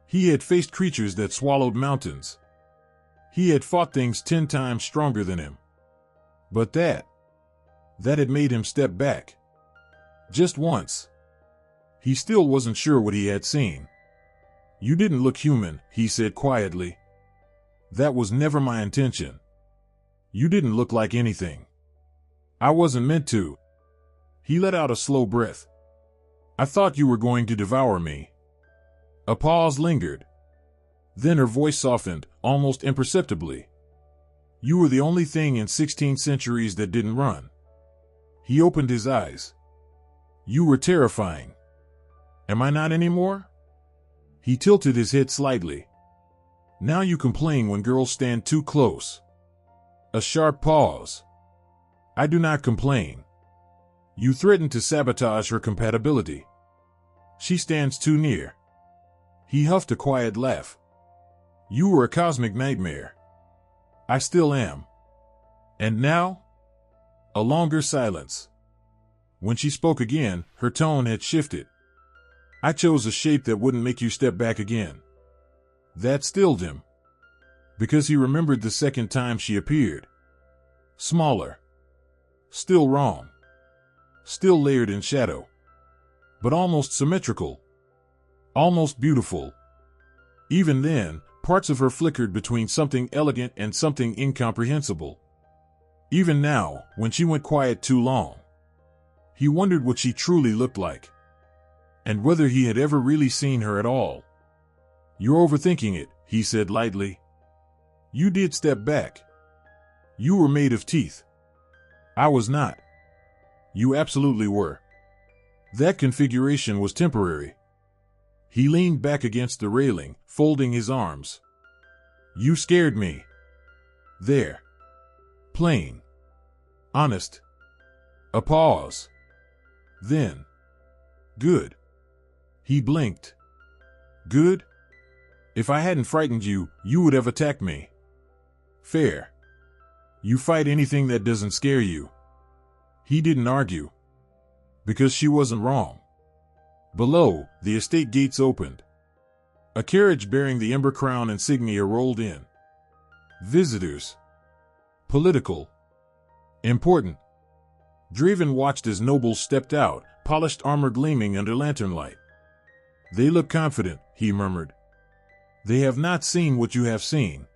He had faced creatures that swallowed mountains. He had fought things 10 times stronger than him. But that had made him step back. Just once. He still wasn't sure what he had seen. "You didn't look human," he said quietly. "That was never my intention. You didn't look like anything. I wasn't meant to." He let out a slow breath. "I thought you were going to devour me." A pause lingered. Then her voice softened, almost imperceptibly. "You were the only thing in 16 centuries that didn't run." He opened his eyes. "You were terrifying. Am I not anymore?" He tilted his head slightly. "Now you complain when girls stand too close." A sharp pause. "I do not complain. You threaten to sabotage her compatibility. She stands too near." He huffed a quiet laugh. "You were a cosmic nightmare. I still am." "And now?" A longer silence. When she spoke again, her tone had shifted. "I chose a shape that wouldn't make you step back again." That stilled him. Because he remembered the second time she appeared. Smaller. Still wrong. Still layered in shadow. But almost symmetrical. Almost beautiful. Even then, parts of her flickered between something elegant and something incomprehensible. Even now, when she went quiet too long, he wondered what she truly looked like. And whether he had ever really seen her at all. "You're overthinking it," he said lightly. "You did step back. You were made of teeth. I was not. You absolutely were. That configuration was temporary." He leaned back against the railing, folding his arms. "You scared me. There. Plain. Honest." A pause. Then. "Good." He blinked. "Good? If I hadn't frightened you, you would have attacked me." "Fair. You fight anything that doesn't scare you." He didn't argue. Because she wasn't wrong. Below, the estate gates opened. A carriage bearing the Ember Crown insignia rolled in. Visitors. Political. Important. Draven watched as nobles stepped out, polished armor gleaming under lantern light. "They look confident," he murmured. "They have not seen what you have seen.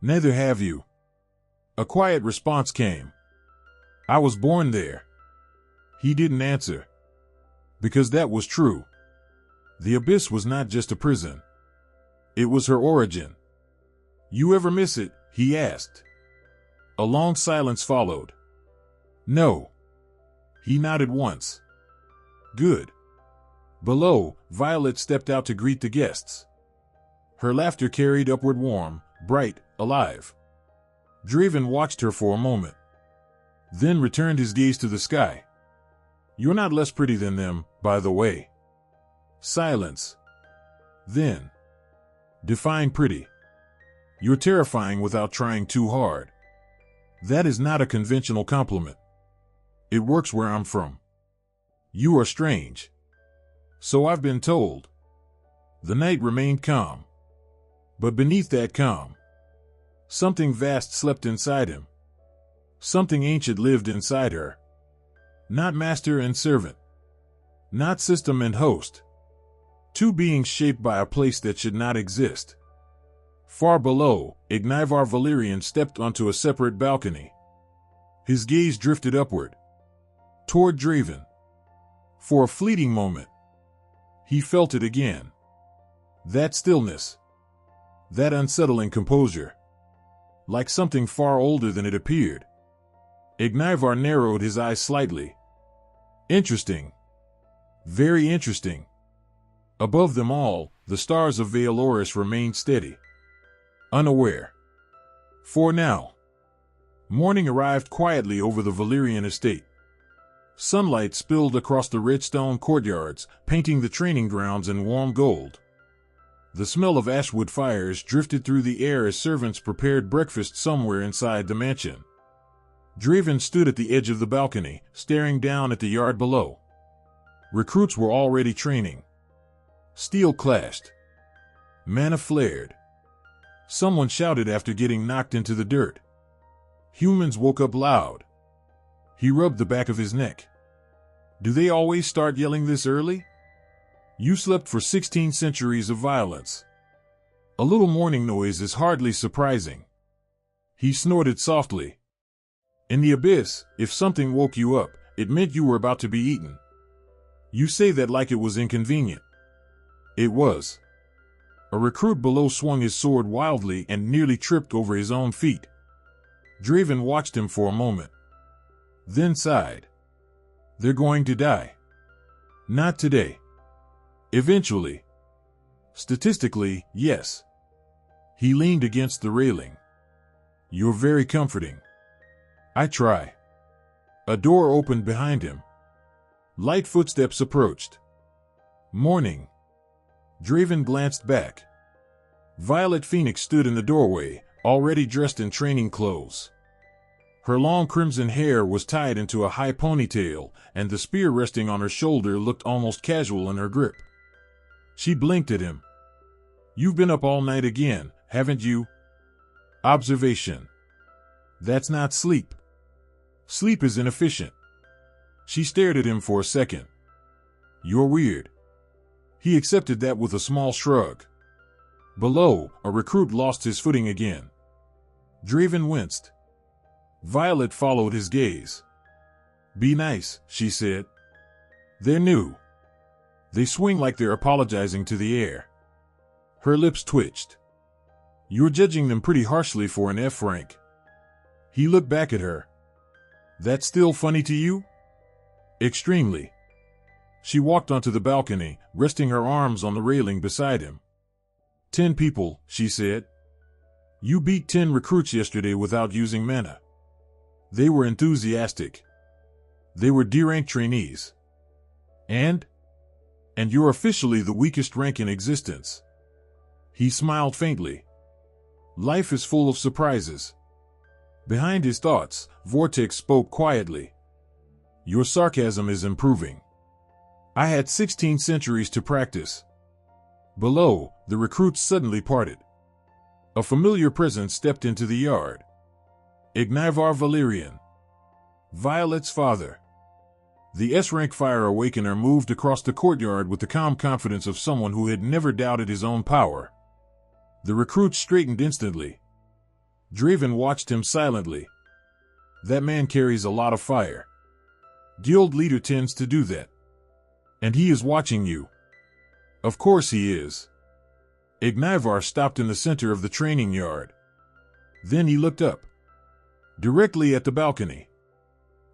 Neither have you." A quiet response came. "I was born there." He didn't answer. Because that was true. The abyss was not just a prison. It was her origin. "You ever miss it?" he asked. A long silence followed. "No." He nodded once. "Good." Below, Violet stepped out to greet the guests. Her laughter carried upward warm, bright, alive. Draven watched her for a moment. Then returned his gaze to the sky. "You're not less pretty than them, by the way." Silence. Then. "Define pretty." "You're terrifying without trying too hard." That is not a conventional compliment. It works where I'm from. "You are strange." So I've been told. The night remained calm. But beneath that calm, something vast slept inside him. Something ancient lived inside her. Not master and servant. Not system and host. Two beings shaped by a place that should not exist. Far below, Ignayvar Valerian stepped onto a separate balcony. His gaze drifted upward, toward Draven. For a fleeting moment, he felt it again. That stillness. That unsettling composure. Like something far older than it appeared. Ignayvar narrowed his eyes slightly. Interesting. Very interesting. Above them all, the stars of Vale Oris remained steady. Unaware. For now. Morning arrived quietly over the Valerian estate. Sunlight spilled across the red stone courtyards, painting the training grounds in warm gold. The smell of ashwood fires drifted through the air as servants prepared breakfast somewhere inside the mansion. Draven stood at the edge of the balcony, staring down at the yard below. Recruits were already training. Steel clashed. Mana flared. Someone shouted after getting knocked into the dirt. Humans woke up loud. He rubbed the back of his neck. Do they always start yelling this early? You slept for 16 centuries of violence. A little morning noise is hardly surprising. He snorted softly. In the abyss, if something woke you up, it meant you were about to be eaten. You say that like it was inconvenient. It was. A recruit below swung his sword wildly and nearly tripped over his own feet. Draven watched him for a moment. Then sighed. They're going to die. Not today. Eventually. Statistically, yes. He leaned against the railing. You're very comforting. I try. A door opened behind him. Light footsteps approached. Morning. Draven glanced back. Violet Phoenix stood in the doorway, already dressed in training clothes. Her long crimson hair was tied into a high ponytail, and the spear resting on her shoulder looked almost casual in her grip. She blinked at him. You've been up all night again, haven't you? Observation. That's not sleep. Sleep is inefficient. She stared at him for a second. You're weird. He accepted that with a small shrug. Below, a recruit lost his footing again. Draven winced. Violet followed his gaze. Be nice, she said. They're new. They swing like they're apologizing to the air. Her lips twitched. You're judging them pretty harshly for an F rank. He looked back at her. That's still funny to you? Extremely. She walked onto the balcony, resting her arms on the railing beside him. 10 people, she said. You beat 10 recruits yesterday without using mana. They were enthusiastic. They were D-rank trainees. And you're officially the weakest rank in existence. He smiled faintly. Life is full of surprises. Behind his thoughts, Vortex spoke quietly. Your sarcasm is improving. I had 16 centuries to practice. Below, the recruits suddenly parted. A familiar presence stepped into the yard. Ignayvar Valerian. Violet's father. The S-rank fire awakener moved across the courtyard with the calm confidence of someone who had never doubted his own power. The recruit straightened instantly. Draven watched him silently. That man carries a lot of fire. Guild leader tends to do that. And he is watching you. Of course he is. Ignayvar stopped in the center of the training yard. Then he looked up. Directly at the balcony.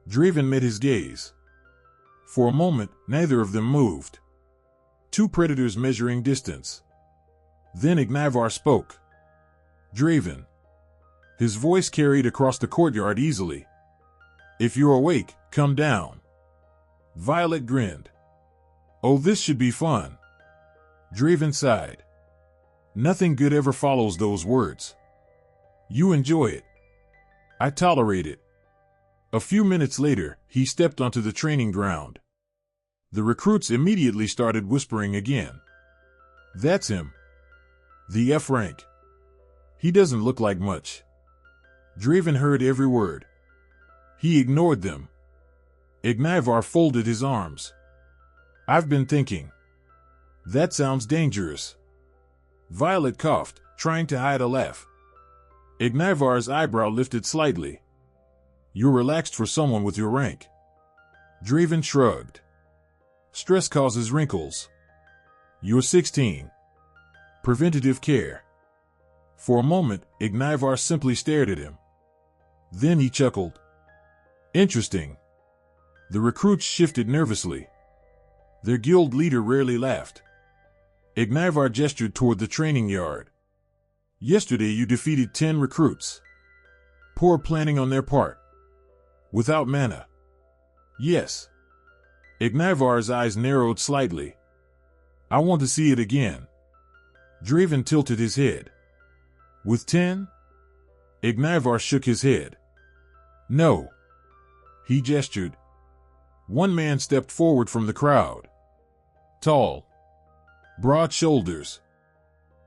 Draven met his gaze. For a moment, neither of them moved. Two predators measuring distance. Then Ignayvar spoke. Draven. His voice carried across the courtyard easily. If you're awake, come down. Violet grinned. Oh, this should be fun. Draven sighed. Nothing good ever follows those words. You enjoy it. I tolerate it. A few minutes later, he stepped onto the training ground. The recruits immediately started whispering again. That's him. The F rank. He doesn't look like much. Draven heard every word. He ignored them. Ignayvar folded his arms. I've been thinking. That sounds dangerous. Violet coughed, trying to hide a laugh. Ignayvar's eyebrow lifted slightly. You're relaxed for someone with your rank. Draven shrugged. Stress causes wrinkles. You're 16. Preventative care. For a moment, Ignayvar simply stared at him. Then he chuckled. Interesting. The recruits shifted nervously. Their guild leader rarely laughed. Ignayvar gestured toward the training yard. Yesterday you defeated 10 recruits. Poor planning on their part. Without mana. Yes. Ignayvar's eyes narrowed slightly. I want to see it again. Draven tilted his head. With 10? Ignayvar shook his head. No. He gestured. One man stepped forward from the crowd. Tall. Broad shoulders.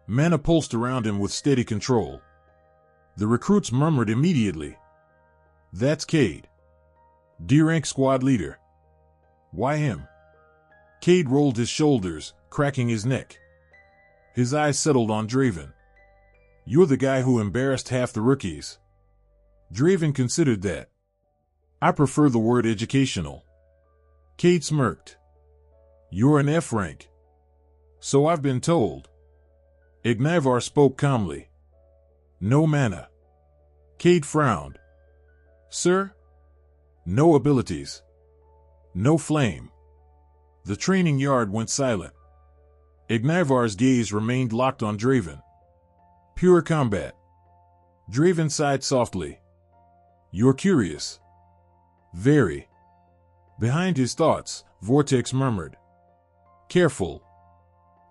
Mana pulsed around him with steady control. The recruits murmured immediately. That's Cade. D-rank squad leader. Why him? Cade rolled his shoulders, cracking his neck. His eyes settled on Draven. You're the guy who embarrassed half the rookies. Draven considered that. I prefer the word educational. Cade smirked. You're an F rank. So I've been told. Ignayvar spoke calmly. No mana. Cade frowned. Sir? No abilities. No flame. The training yard went silent. Ignayvar's gaze remained locked on Draven. Pure combat. Draven sighed softly. You're curious. Very. Behind his thoughts, Vortex murmured. Careful.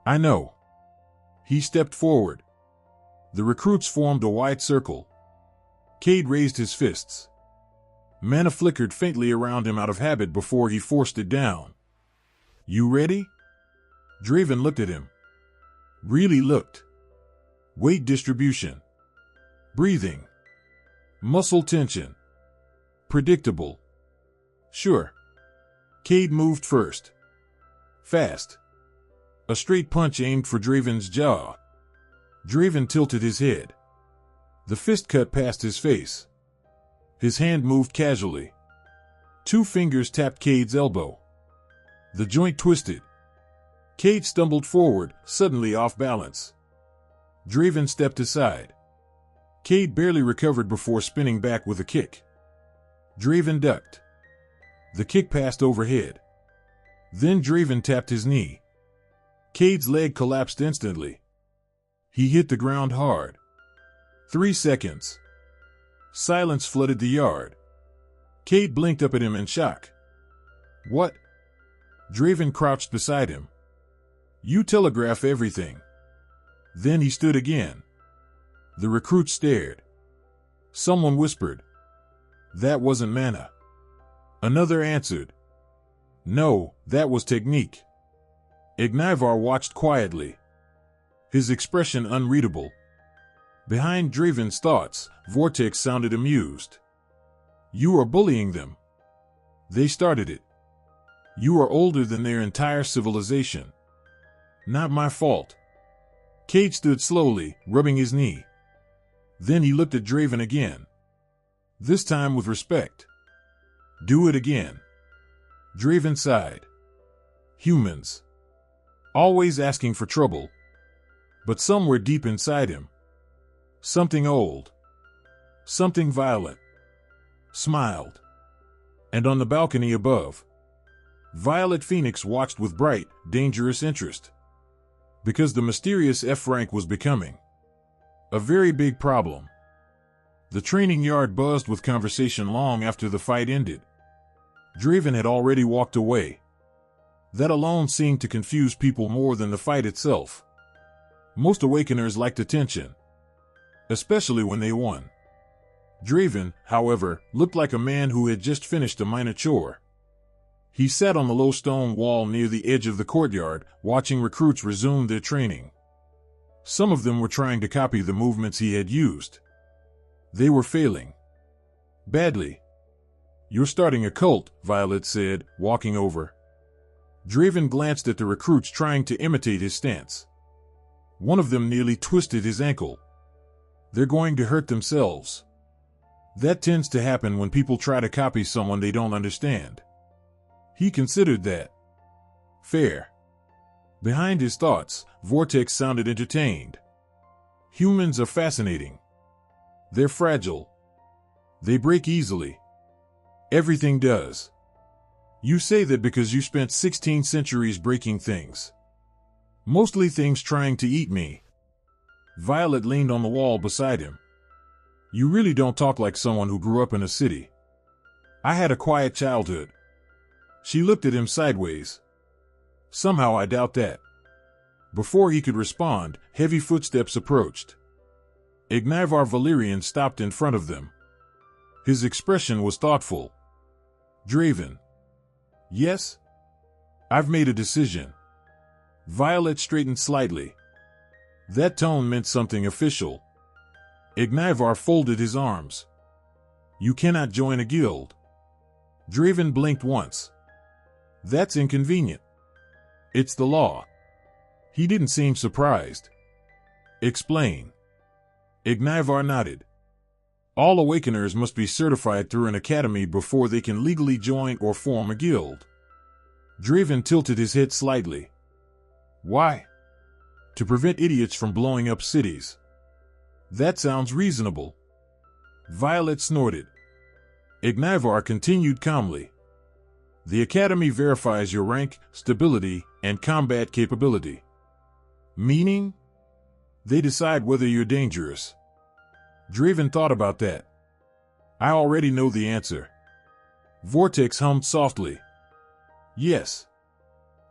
I know. He stepped forward. The recruits formed a wide circle. Cade raised his fists. Mana flickered faintly around him out of habit before he forced it down. You ready? Draven looked at him. Really looked. Weight distribution. Breathing. Muscle tension. Predictable. Sure. Cade moved first. Fast. A straight punch aimed for Draven's jaw. Draven tilted his head. The fist cut past his face. His hand moved casually. 2 fingers tapped Cade's elbow. The joint twisted. Cade stumbled forward, suddenly off balance. Draven stepped aside. Cade barely recovered before spinning back with a kick. Draven ducked. The kick passed overhead. Then Draven tapped his knee. Cade's leg collapsed instantly. He hit the ground hard. 3 seconds. Silence flooded the yard. Cade blinked up at him in shock. What? Draven crouched beside him. You telegraph everything. Then he stood again. The recruit stared. Someone whispered. That wasn't mana. Another answered. No, that was technique. Ignayvar watched quietly. His expression unreadable. Behind Draven's thoughts, Vortex sounded amused. You are bullying them. They started it. You are older than their entire civilization. Not my fault. Cade stood slowly, rubbing his knee. Then he looked at Draven again. This time with respect. Do it again. Draven sighed. Humans. Always asking for trouble. But somewhere deep inside him. Something old. Something violent. Smiled. And on the balcony above, Violet Phoenix watched with bright, dangerous interest. Because the mysterious F rank was becoming a very big problem. The training yard buzzed with conversation long after the fight ended. Draven had already walked away. That alone seemed to confuse people more than the fight itself. Most Awakeners liked attention, especially when they won. Draven, however, looked like a man who had just finished a minor chore. He sat on the low stone wall near the edge of the courtyard, watching recruits resume their training. Some of them were trying to copy the movements he had used. They were failing. Badly. "You're starting a cult," Violet said, walking over. Draven glanced at the recruits trying to imitate his stance. One of them nearly twisted his ankle. "They're going to hurt themselves." That tends to happen when people try to copy someone they don't understand. He considered that. Fair. Behind his thoughts, Vortex sounded entertained. "Humans are fascinating. They're fragile. They break easily. Everything does. You say that because you spent 16 centuries breaking things. Mostly things trying to eat me." Violet leaned on the wall beside him. "You really don't talk like someone who grew up in a city." "I had a quiet childhood." She looked at him sideways. "Somehow I doubt that." Before he could respond, heavy footsteps approached. Ignayvar Valyrian stopped in front of them. His expression was thoughtful. "Draven." "Yes?" "I've made a decision." Violet straightened slightly. That tone meant something official. Ignayvar folded his arms. "You cannot join a guild." Draven blinked once. "That's inconvenient." "It's the law." He didn't seem surprised. "Explain." Ignayvar nodded. "All Awakeners must be certified through an academy before they can legally join or form a guild." Draven tilted his head slightly. "Why?" "To prevent idiots from blowing up cities." "That sounds reasonable." Violet snorted. Ignayvar continued calmly. "The Academy verifies your rank, stability, and combat capability." "Meaning?" "They decide whether you're dangerous." Draven thought about that. "I already know the answer." Vortex hummed softly. "Yes."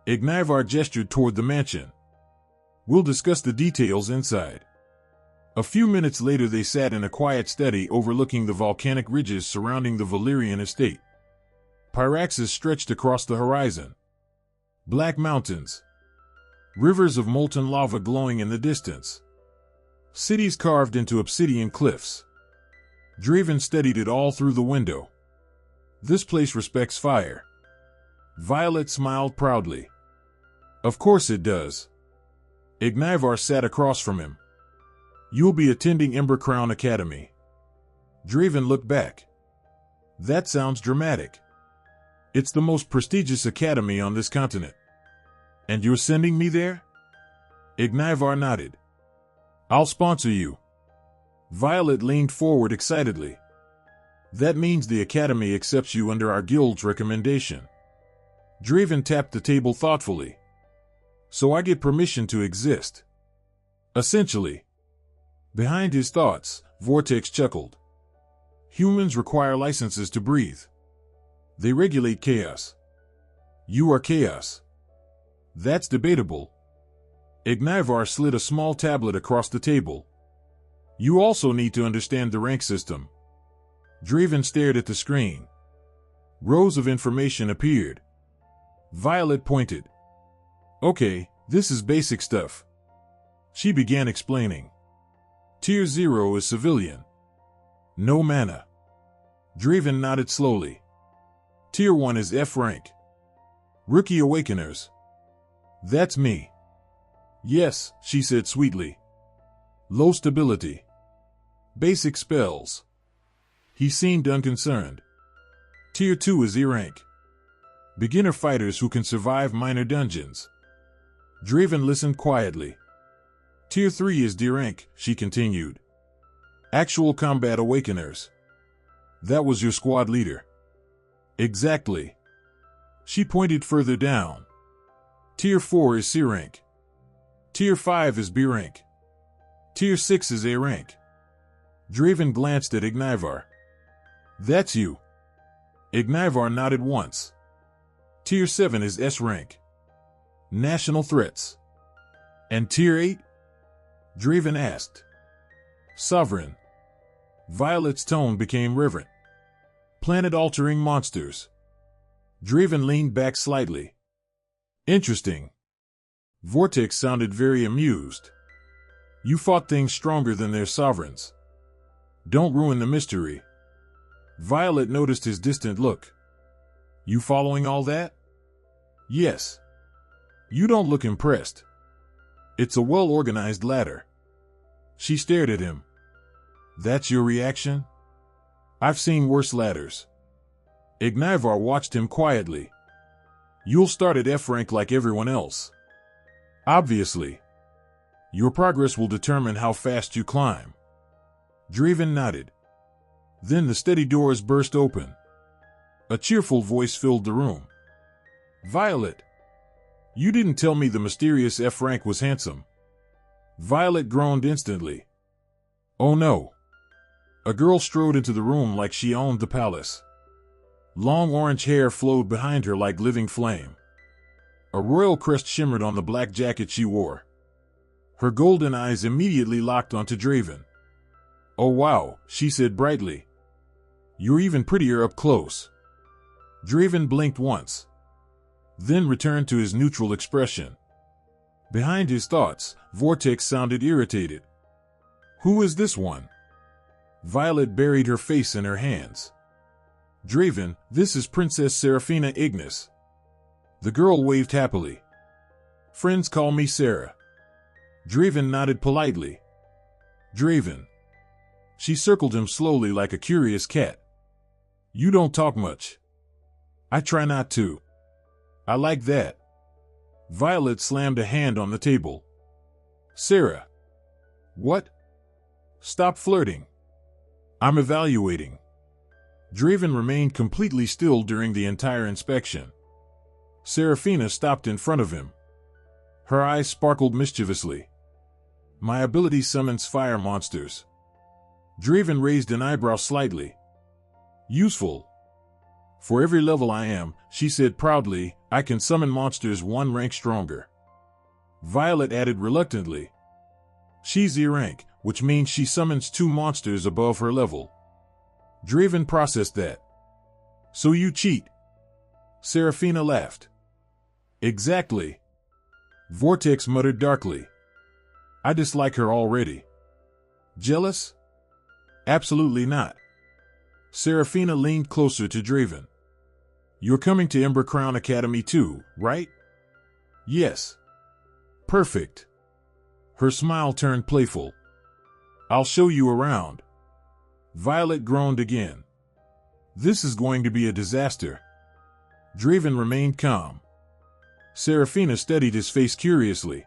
Ignayvar gestured toward the mansion. "We'll discuss the details inside." A few minutes later they sat in a quiet study overlooking the volcanic ridges surrounding the Valyrian estate. Pyraxis stretched across the horizon. Black mountains. Rivers of molten lava glowing in the distance. Cities carved into obsidian cliffs. Draven studied it all through the window. "This place respects fire." Violet smiled proudly. "Of course it does." Ignayvar sat across from him. "You'll be attending Embercrown Academy." Draven looked back. "That sounds dramatic." "It's the most prestigious academy on this continent." "And you're sending me there?" Ignayvar nodded. "I'll sponsor you." Violet leaned forward excitedly. "That means the academy accepts you under our guild's recommendation." Draven tapped the table thoughtfully. "So I get permission to exist." "Essentially." Behind his thoughts, Vortex chuckled. "Humans require licenses to breathe. They regulate chaos. You are chaos." "That's debatable." Ignayvar slid a small tablet across the table. "You also need to understand the rank system." Draven stared at the screen. Rows of information appeared. Violet pointed. "Okay, this is basic stuff." She began explaining. Tier 0 is civilian. No mana. Draven nodded slowly. Tier 1 is F rank. Rookie Awakeners. That's me. Yes, she said sweetly. Low stability. Basic spells. He seemed unconcerned. Tier 2 is E rank. Beginner fighters who can survive minor dungeons. Draven listened quietly. Tier 3 is D rank, she continued. Actual combat awakeners. That was your squad leader. Exactly. She pointed further down. Tier 4 is C rank. Tier 5 is B rank. Tier 6 is A rank. Draven glanced at Ignayvar. That's you. Ignayvar nodded once. Tier 7 is S rank. National threats. And Tier 8? Draven asked. Sovereign. Violet's tone became reverent. Planet-altering monsters. Draven leaned back slightly. Interesting. Vortex sounded very amused. You fought things stronger than their sovereigns. Don't ruin the mystery. Violet noticed his distant look. You following all that? Yes. You don't look impressed. It's a well-organized ladder. She stared at him. That's your reaction? I've seen worse ladders. Ignayvar watched him quietly. You'll start at F rank like everyone else. Obviously. Your progress will determine how fast you climb. Draven nodded. Then the steady doors burst open. A cheerful voice filled the room. Violet! You didn't tell me the mysterious F rank was handsome. Violet groaned instantly. Oh no. A girl strode into the room like she owned the palace. Long orange hair flowed behind her like living flame. A royal crest shimmered on the black jacket she wore. Her golden eyes immediately locked onto Draven. Oh wow, she said brightly. You're even prettier up close. Draven blinked once, then returned to his neutral expression. Behind his thoughts, Vortex sounded irritated. Who is this one? Violet buried her face in her hands. Draven, this is Princess Seraphina Ignis. The girl waved happily. Friends call me Sarah. Draven nodded politely. Draven. She circled him slowly like a curious cat. You don't talk much. I try not to. I like that. Violet slammed a hand on the table. Sarah. What? Stop flirting. I'm evaluating. Draven remained completely still during the entire inspection. Seraphina stopped in front of him. Her eyes sparkled mischievously. My ability summons fire monsters. Draven raised an eyebrow slightly. Useful. For every level I am, she said proudly, I can summon monsters one rank stronger. Violet added reluctantly. She's E rank, which means she summons 2 monsters above her level. Draven processed that. So you cheat? Seraphina laughed. Exactly. Vortex muttered darkly. I dislike her already. Jealous? Absolutely not. Seraphina leaned closer to Draven. You're coming to Ember Crown Academy too, right? Yes. Perfect. Her smile turned playful. I'll show you around. Violet groaned again. This is going to be a disaster. Draven remained calm. Seraphina studied his face curiously.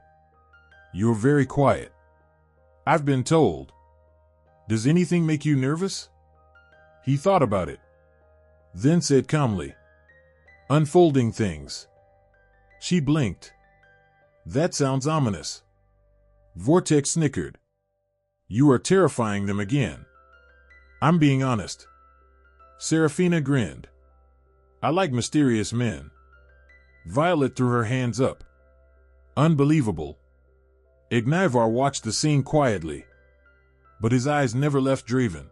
You're very quiet. I've been told. Does anything make you nervous? He thought about it. Then said calmly. Unfolding things. She blinked. That sounds ominous. Vortex snickered. You are terrifying them again. I'm being honest. Seraphina grinned. I like mysterious men. Violet threw her hands up. Unbelievable. Ignayvar watched the scene quietly. But his eyes never left Draven.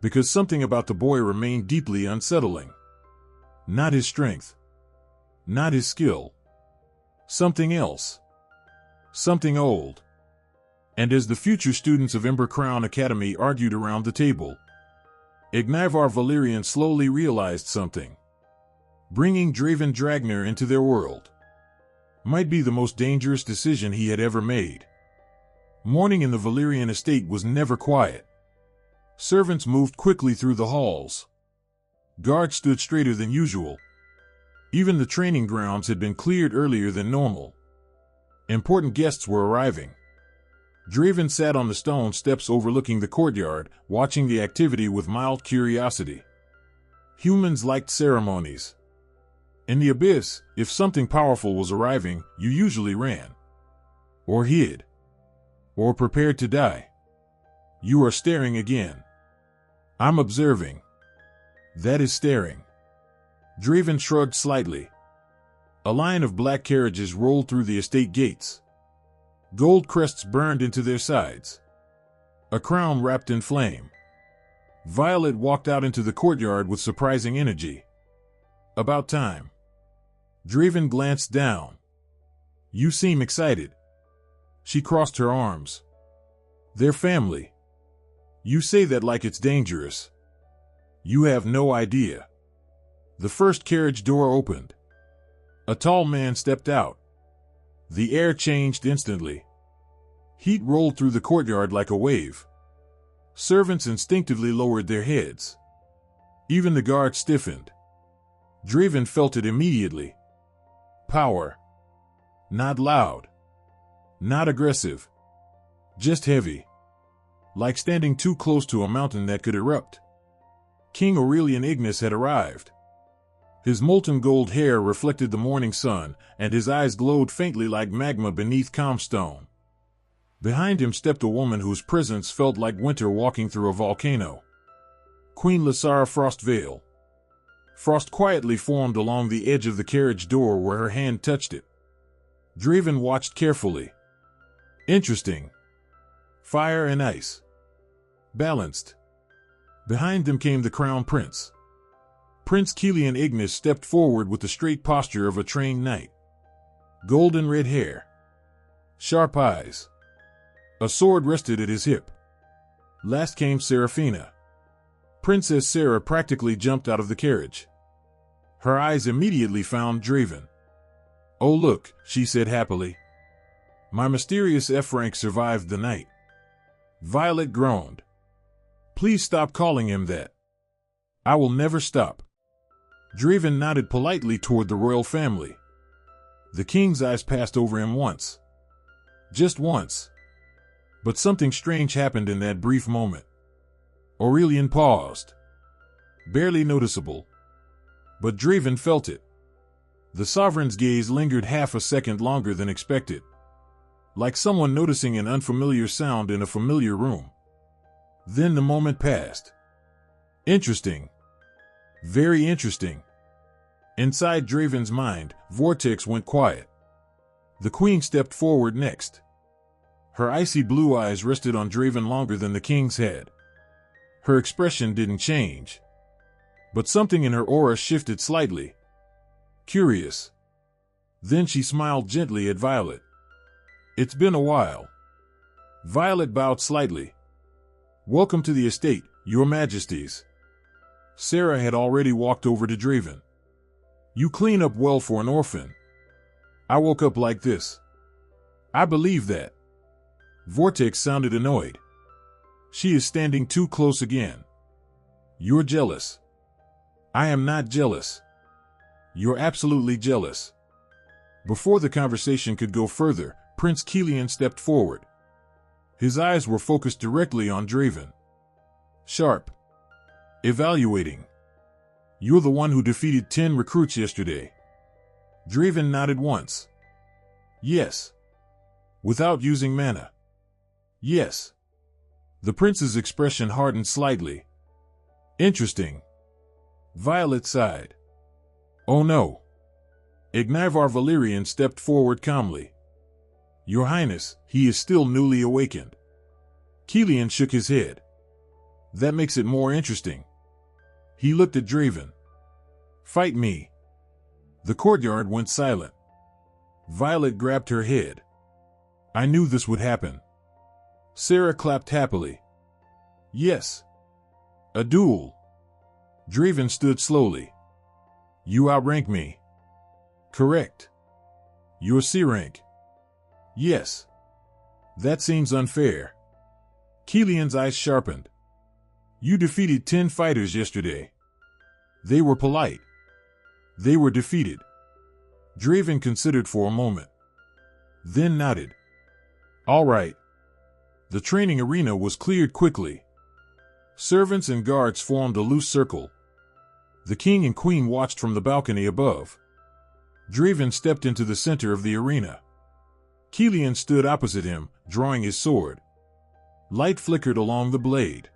Because something about the boy remained deeply unsettling. Not his strength. Not his skill. Something else. Something old. And as the future students of Ember Crown Academy argued around the table, Ignayvar Valerian slowly realized something. Bringing Draven Dragner into their world might be the most dangerous decision he had ever made. Morning in the Valerian estate was never quiet. Servants moved quickly through the halls. Guards stood straighter than usual. Even the training grounds had been cleared earlier than normal. Important guests were arriving. Draven sat on the stone steps overlooking the courtyard, watching the activity with mild curiosity. Humans liked ceremonies. In the Abyss, if something powerful was arriving, you usually ran. Or hid. Or prepared to die. You are staring again. I'm observing. That is staring. Draven shrugged slightly. A line of black carriages rolled through the estate gates. Gold crests burned into their sides. A crown wrapped in flame. Violet walked out into the courtyard with surprising energy. About time. Draven glanced down. You seem excited. She crossed her arms. They're family. You say that like it's dangerous. You have no idea. The first carriage door opened. A tall man stepped out. The air changed instantly. Heat rolled through the courtyard like a wave. Servants instinctively lowered their heads. Even the guard stiffened. Draven felt it immediately. Power. Not loud. Not aggressive. Just heavy. Like standing too close to a mountain that could erupt. King Aurelian Ignis had arrived. His molten gold hair reflected the morning sun, and his eyes glowed faintly like magma beneath calm stone. Behind him stepped a woman whose presence felt like winter walking through a volcano. Queen Lysara Frostvale. Frost quietly formed along the edge of the carriage door where her hand touched it. Draven watched carefully. Interesting. Fire and ice. Balanced. Behind them came the crown prince. Prince Kilian Ignis stepped forward with the straight posture of a trained knight. Golden red hair. Sharp eyes. A sword rested at his hip. Last came Seraphina. Princess Sarah practically jumped out of the carriage. Her eyes immediately found Draven. Oh look, she said happily. My mysterious F-rank survived the night. Violet groaned. Please stop calling him that. I will never stop. Draven nodded politely toward the royal family. The king's eyes passed over him once. Just once. But something strange happened in that brief moment. Aurelian paused. Barely noticeable. But Draven felt it. The sovereign's gaze lingered half a second longer than expected. Like someone noticing an unfamiliar sound in a familiar room. Then the moment passed. Interesting. Very interesting. Inside Draven's mind, Vortex went quiet. The queen stepped forward next. Her icy blue eyes rested on Draven longer than the king's had. Her expression didn't change. But something in her aura shifted slightly. Curious. Then she smiled gently at Violet. It's been a while. Violet bowed slightly. Welcome to the estate, your majesties. Sarah had already walked over to Draven. You clean up well for an orphan. I woke up like this. I believe that. Vortex sounded annoyed. She is standing too close again. You're jealous. I am not jealous. You're absolutely jealous. Before the conversation could go further, Prince Kilian stepped forward. His eyes were focused directly on Draven. Sharp. Evaluating. You're the one who defeated 10 recruits yesterday. Draven nodded once. Yes. Without using mana. Yes. The prince's expression hardened slightly. Interesting. Violet sighed. Oh no. Ignivar Valerian stepped forward calmly. Your Highness, he is still newly awakened. Kilian shook his head. That makes it more interesting. He looked at Draven. Fight me. The courtyard went silent. Violet grabbed her head. I knew this would happen. Sarah clapped happily. Yes. A duel. Draven stood slowly. You outrank me. Correct. You're C rank. Yes. That seems unfair. Kilian's eyes sharpened. You defeated 10 fighters yesterday. They were polite. They were defeated. Draven considered for a moment. Then nodded. All right. The training arena was cleared quickly. Servants and guards formed a loose circle. The king and queen watched from the balcony above. Draven stepped into the center of the arena. Kilian stood opposite him, drawing his sword. Light flickered along the blade.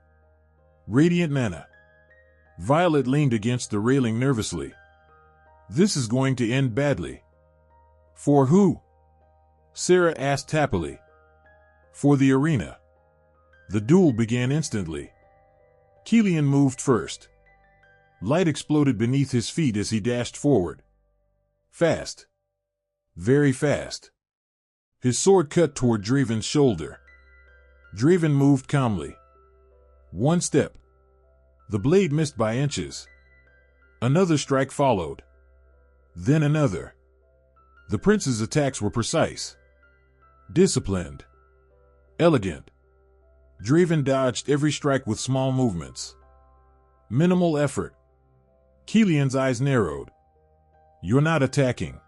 Radiant mana. Violet leaned against the railing nervously. This is going to end badly. For who? Sarah asked happily. For the arena. The duel began instantly. Kilian moved first. Light exploded beneath his feet as he dashed forward. Fast. Very fast. His sword cut toward Draven's shoulder. Draven moved calmly. One step. The blade missed by inches. Another strike followed. Then another. The prince's attacks were precise. Disciplined. Elegant. Draven dodged every strike with small movements. Minimal effort. Killian's eyes narrowed. You're not attacking.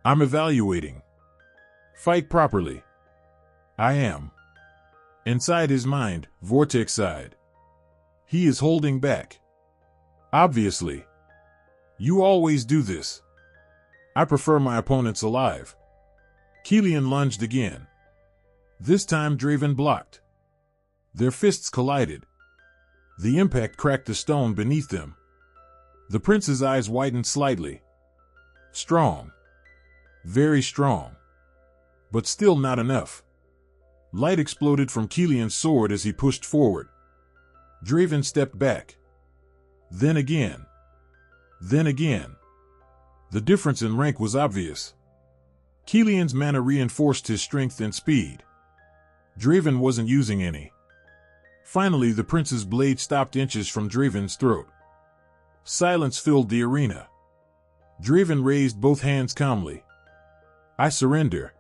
I'm evaluating. Fight properly. I am. Inside his mind, Vortex sighed. He is holding back. Obviously. You always do this. I prefer my opponents alive. Killian lunged again. This time Draven blocked. Their fists collided. The impact cracked the stone beneath them. The prince's eyes widened slightly. Strong. Very strong. But still not enough. Light exploded from Killian's sword as he pushed forward. Draven stepped back. Then again. Then again. The difference in rank was obvious. Killian's mana reinforced his strength and speed. Draven wasn't using any. Finally, the prince's blade stopped inches from Draven's throat. Silence filled the arena. Draven raised both hands calmly. I surrender.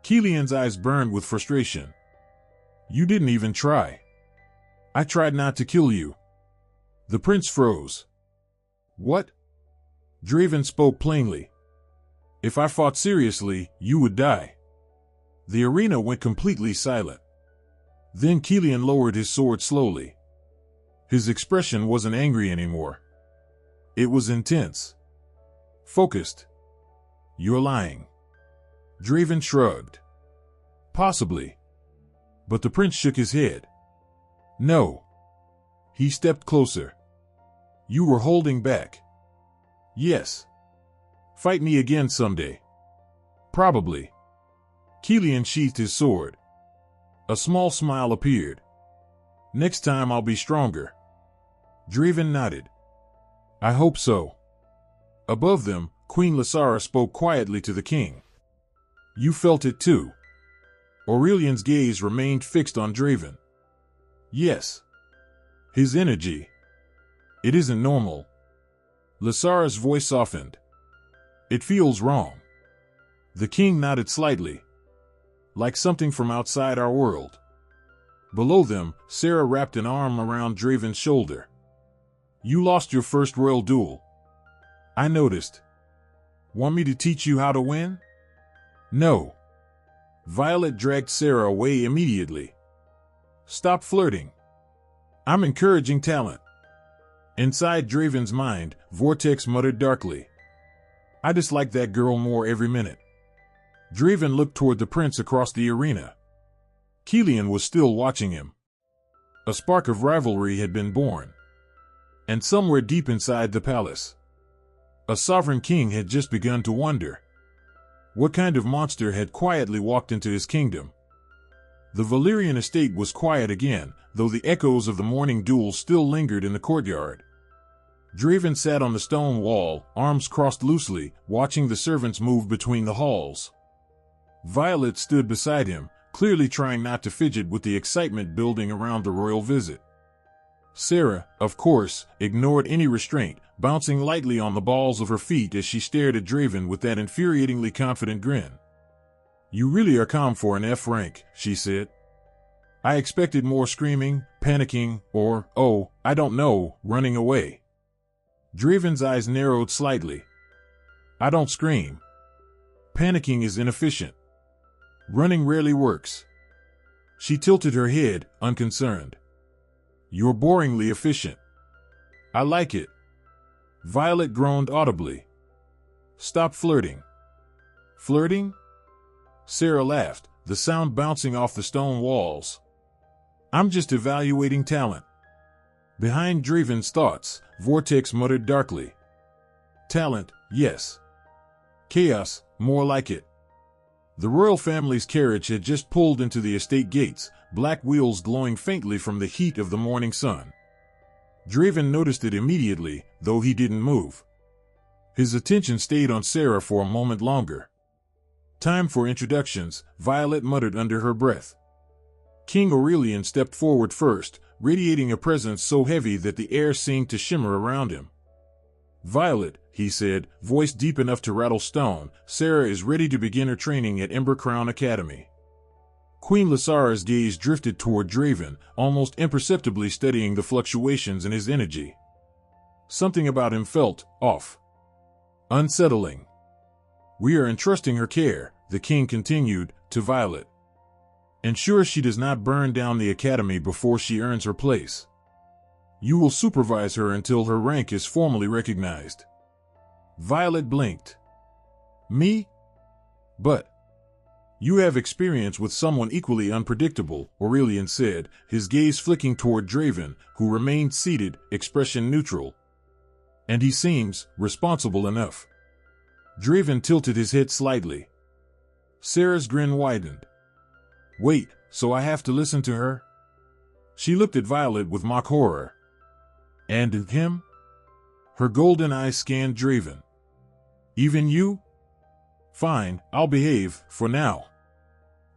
Killian's eyes burned with frustration. You didn't even try. I tried not to kill you. The prince froze. What? Draven spoke plainly. If I fought seriously, you would die. The arena went completely silent. Then Killian lowered his sword slowly. His expression wasn't angry anymore. It was intense. Focused. You're lying. Draven shrugged. Possibly. But the prince shook his head. No. He stepped closer. You were holding back. Yes. Fight me again someday. Probably. Killian sheathed his sword. A small smile appeared. Next time I'll be stronger. Draven nodded. I hope so. Above them, Queen Lysara spoke quietly to the king. You felt it too. Aurelian's gaze remained fixed on Draven. Yes. His energy. It isn't normal. Lysara's voice softened. It feels wrong. The king nodded slightly. Like something from outside our world. Below them, Sarah wrapped an arm around Draven's shoulder. You lost your first royal duel. I noticed. Want me to teach you how to win? No. Violet dragged Sarah away immediately. Stop flirting. I'm encouraging talent. Inside Draven's mind, Vortex muttered darkly. I dislike that girl more every minute. Draven looked toward the prince across the arena. Killian was still watching him. A spark of rivalry had been born. And somewhere deep inside the palace, a sovereign king had just begun to wonder. What kind of monster had quietly walked into his kingdom? The Valyrian estate was quiet again, though the echoes of the morning duel still lingered in the courtyard. Draven sat on the stone wall, arms crossed loosely, watching the servants move between the halls. Violet stood beside him, clearly trying not to fidget with the excitement building around the royal visit. Sarah, of course, ignored any restraint, bouncing lightly on the balls of her feet as she stared at Draven with that infuriatingly confident grin. You really are calm for an F rank, she said. I expected more screaming, panicking, or, oh, I don't know, running away. Draven's eyes narrowed slightly. I don't scream. Panicking is inefficient. Running rarely works. She tilted her head, unconcerned. You're boringly efficient. I like it. Violet groaned audibly. Stop flirting. Flirting? Sarah laughed, the sound bouncing off the stone walls. I'm just evaluating talent. Behind Draven's thoughts, Vortex muttered darkly. Talent, yes. Chaos, more like it. The royal family's carriage had just pulled into the estate gates, black wheels glowing faintly from the heat of the morning sun. Draven noticed it immediately, though he didn't move. His attention stayed on Sarah for a moment longer. "Time for introductions," Violet muttered under her breath. King Aurelian stepped forward first, radiating a presence so heavy that the air seemed to shimmer around him. "Violet," he said, voice deep enough to rattle stone, "Sarah is ready to begin her training at Ember Crown Academy." Queen Lysara's gaze drifted toward Draven, almost imperceptibly studying the fluctuations in his energy. Something about him felt off. Unsettling. "We are entrusting her care," the king continued, to Violet. "Ensure she does not burn down the academy before she earns her place. You will supervise her until her rank is formally recognized." Violet blinked. "Me? But you have experience with someone equally unpredictable," Aurelian said, his gaze flicking toward Draven, who remained seated, expression neutral. "And he seems responsible enough." Draven tilted his head slightly. Sarah's grin widened. "Wait, so I have to listen to her?" She looked at Violet with mock horror. "And him?" Her golden eyes scanned Draven. "Even you?" "Fine, I'll behave, for now."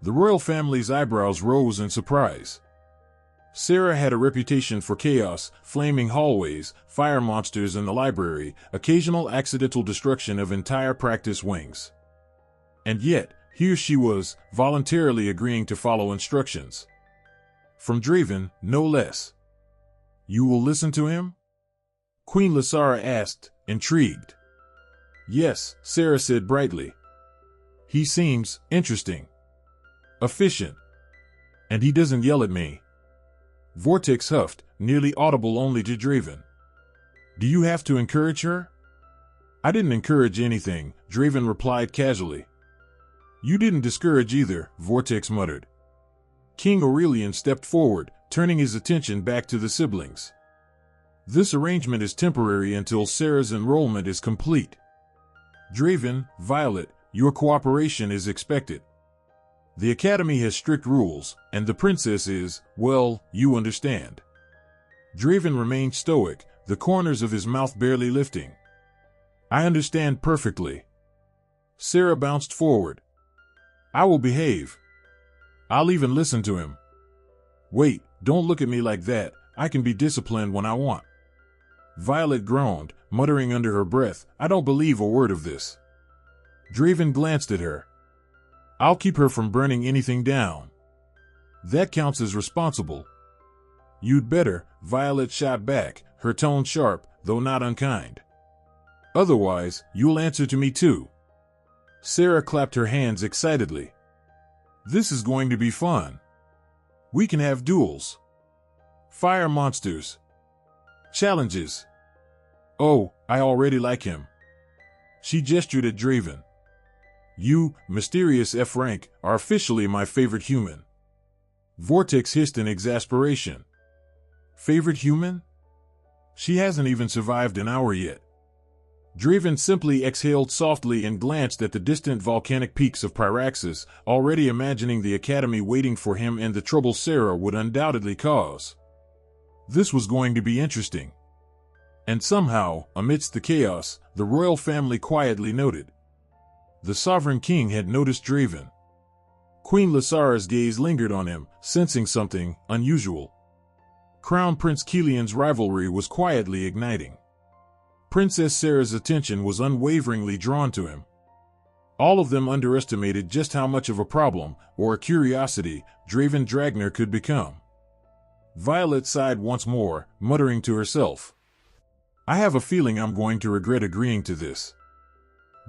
The royal family's eyebrows rose in surprise. Sarah had a reputation for chaos, flaming hallways, fire monsters in the library, occasional accidental destruction of entire practice wings. And yet, here she was, voluntarily agreeing to follow instructions. From Draven, no less. "You will listen to him?" Queen Lysara asked, intrigued. "Yes," Sarah said brightly. "He seems interesting. Efficient. And he doesn't yell at me." Vortex huffed, nearly audible only to Draven. "Do you have to encourage her?" "I didn't encourage anything," Draven replied casually. "You didn't discourage either," Vortex muttered. King Aurelian stepped forward, turning his attention back to the siblings. "This arrangement is temporary until Sarah's enrollment is complete. Draven, Violet, your cooperation is expected. The Academy has strict rules, and the princess is, well, you understand." Draven remained stoic, the corners of his mouth barely lifting. "I understand perfectly." Sarah bounced forward. "I will behave. I'll even listen to him." "Wait, don't look at me like that, I can be disciplined when I want." Violet groaned, muttering under her breath, "I don't believe a word of this." Draven glanced at her. "I'll keep her from burning anything down. That counts as responsible." "You'd better," Violet shot back, her tone sharp, though not unkind. "Otherwise, you'll answer to me too." Sarah clapped her hands excitedly. "This is going to be fun. We can have duels. Fire monsters. Challenges. Oh, I already like him." She gestured at Draven. "You, mysterious F rank, are officially my favorite human." Vortex hissed in exasperation. "Favorite human? She hasn't even survived an hour yet." Draven simply exhaled softly and glanced at the distant volcanic peaks of Pyraxis, already imagining the academy waiting for him and the trouble Sarah would undoubtedly cause. This was going to be interesting. And somehow, amidst the chaos, the royal family quietly noted. The Sovereign King had noticed Draven. Queen Lysara's gaze lingered on him, sensing something unusual. Crown Prince Kilian's rivalry was quietly igniting. Princess Sarah's attention was unwaveringly drawn to him. All of them underestimated just how much of a problem, or a curiosity, Draven Dragner could become. Violet sighed once more, muttering to herself. "I have a feeling I'm going to regret agreeing to this."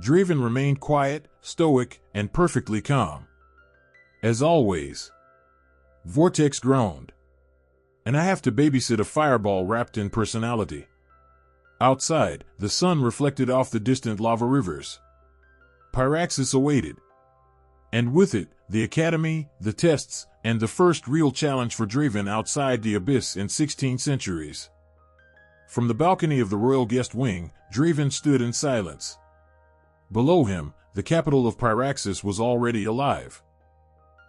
Draven remained quiet, stoic, and perfectly calm. As always. Vortex groaned. "And I have to babysit a fireball wrapped in personality." Outside, the sun reflected off the distant lava rivers. Pyraxis awaited. And with it, the academy, the tests, and the first real challenge for Draven outside the abyss in 16 centuries. From the balcony of the royal guest wing, Draven stood in silence. Below him, the capital of Pyraxis was already alive.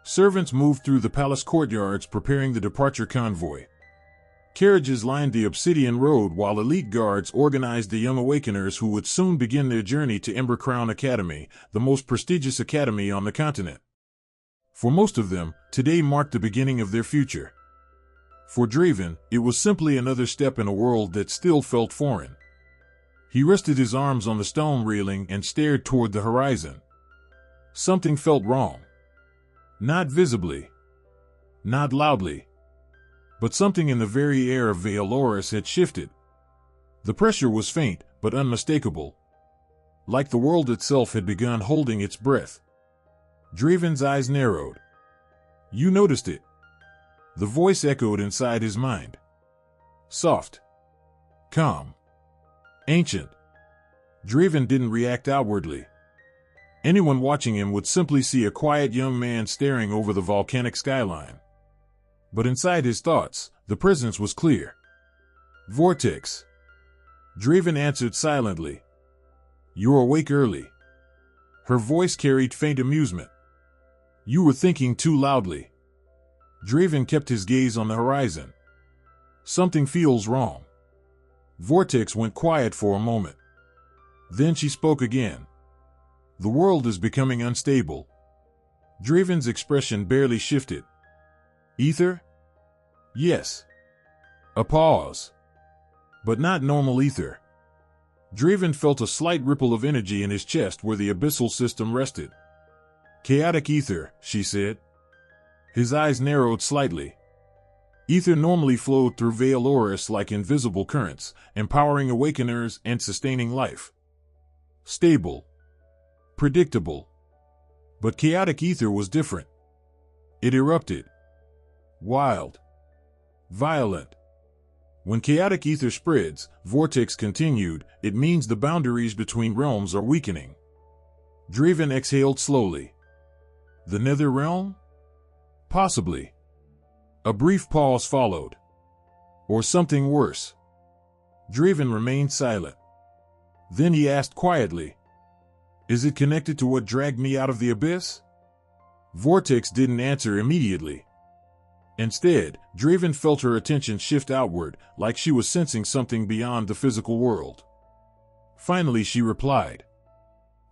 Servants moved through the palace courtyards preparing the departure convoy. Carriages lined the Obsidian Road while elite guards organized the young awakeners who would soon begin their journey to Ember Crown Academy, the most prestigious academy on the continent. For most of them, today marked the beginning of their future. For Draven, it was simply another step in a world that still felt foreign. He rested his arms on the stone railing and stared toward the horizon. Something felt wrong. Not visibly. Not loudly. But something in the very air of Veloris had shifted. The pressure was faint, but unmistakable. Like the world itself had begun holding its breath. Draven's eyes narrowed. You noticed it. The voice echoed inside his mind. Soft. Calm. Ancient. Draven didn't react outwardly. Anyone watching him would simply see a quiet young man staring over the volcanic skyline. But inside his thoughts, the presence was clear. Vortex. Draven answered silently. You're awake early. Her voice carried faint amusement. You were thinking too loudly. Draven kept his gaze on the horizon. Something feels wrong. Vortex went quiet for a moment. Then she spoke again. The world is becoming unstable. Draven's expression barely shifted. Ether? Yes. A pause. But not normal ether. Draven felt a slight ripple of energy in his chest where the abyssal system rested. Chaotic ether, she said. His eyes narrowed slightly. Ether normally flowed through Veloris like invisible currents, empowering awakeners and sustaining life. Stable. Predictable. But chaotic ether was different. It erupted. Wild. Violent. When chaotic ether spreads, Vortex continued, it means the boundaries between realms are weakening. Draven exhaled slowly. The Nether Realm? Possibly. A brief pause followed. Or something worse. Draven remained silent. Then he asked quietly, is it connected to what dragged me out of the abyss? Vortex didn't answer immediately. Instead, Draven felt her attention shift outward, like she was sensing something beyond the physical world. Finally she replied.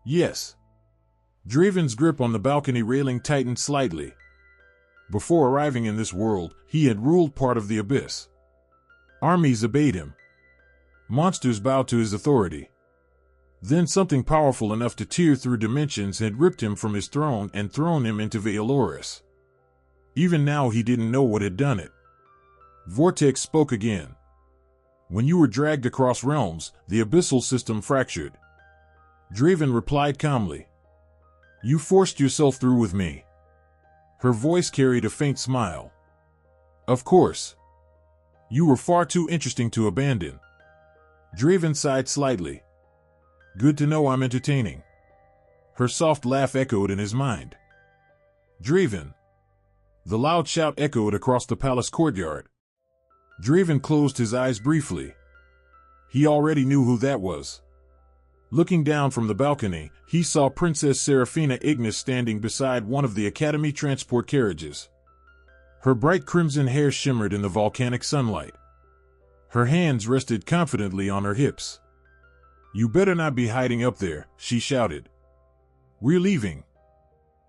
Yes. Draven's grip on the balcony railing tightened slightly. Before arriving in this world, he had ruled part of the abyss. Armies obeyed him. Monsters bowed to his authority. Then something powerful enough to tear through dimensions had ripped him from his throne and thrown him into Veloris. Even now he didn't know what had done it. Vortex spoke again. When you were dragged across realms, the abyssal system fractured. Draven replied calmly. You forced yourself through with me. Her voice carried a faint smile. Of course. You were far too interesting to abandon. Draven sighed slightly. Good to know I'm entertaining. Her soft laugh echoed in his mind. Draven. The loud shout echoed across the palace courtyard. Draven closed his eyes briefly. He already knew who that was. Looking down from the balcony, he saw Princess Seraphina Ignis standing beside one of the Academy transport carriages. Her bright crimson hair shimmered in the volcanic sunlight. Her hands rested confidently on her hips. You better not be hiding up there, she shouted. We're leaving.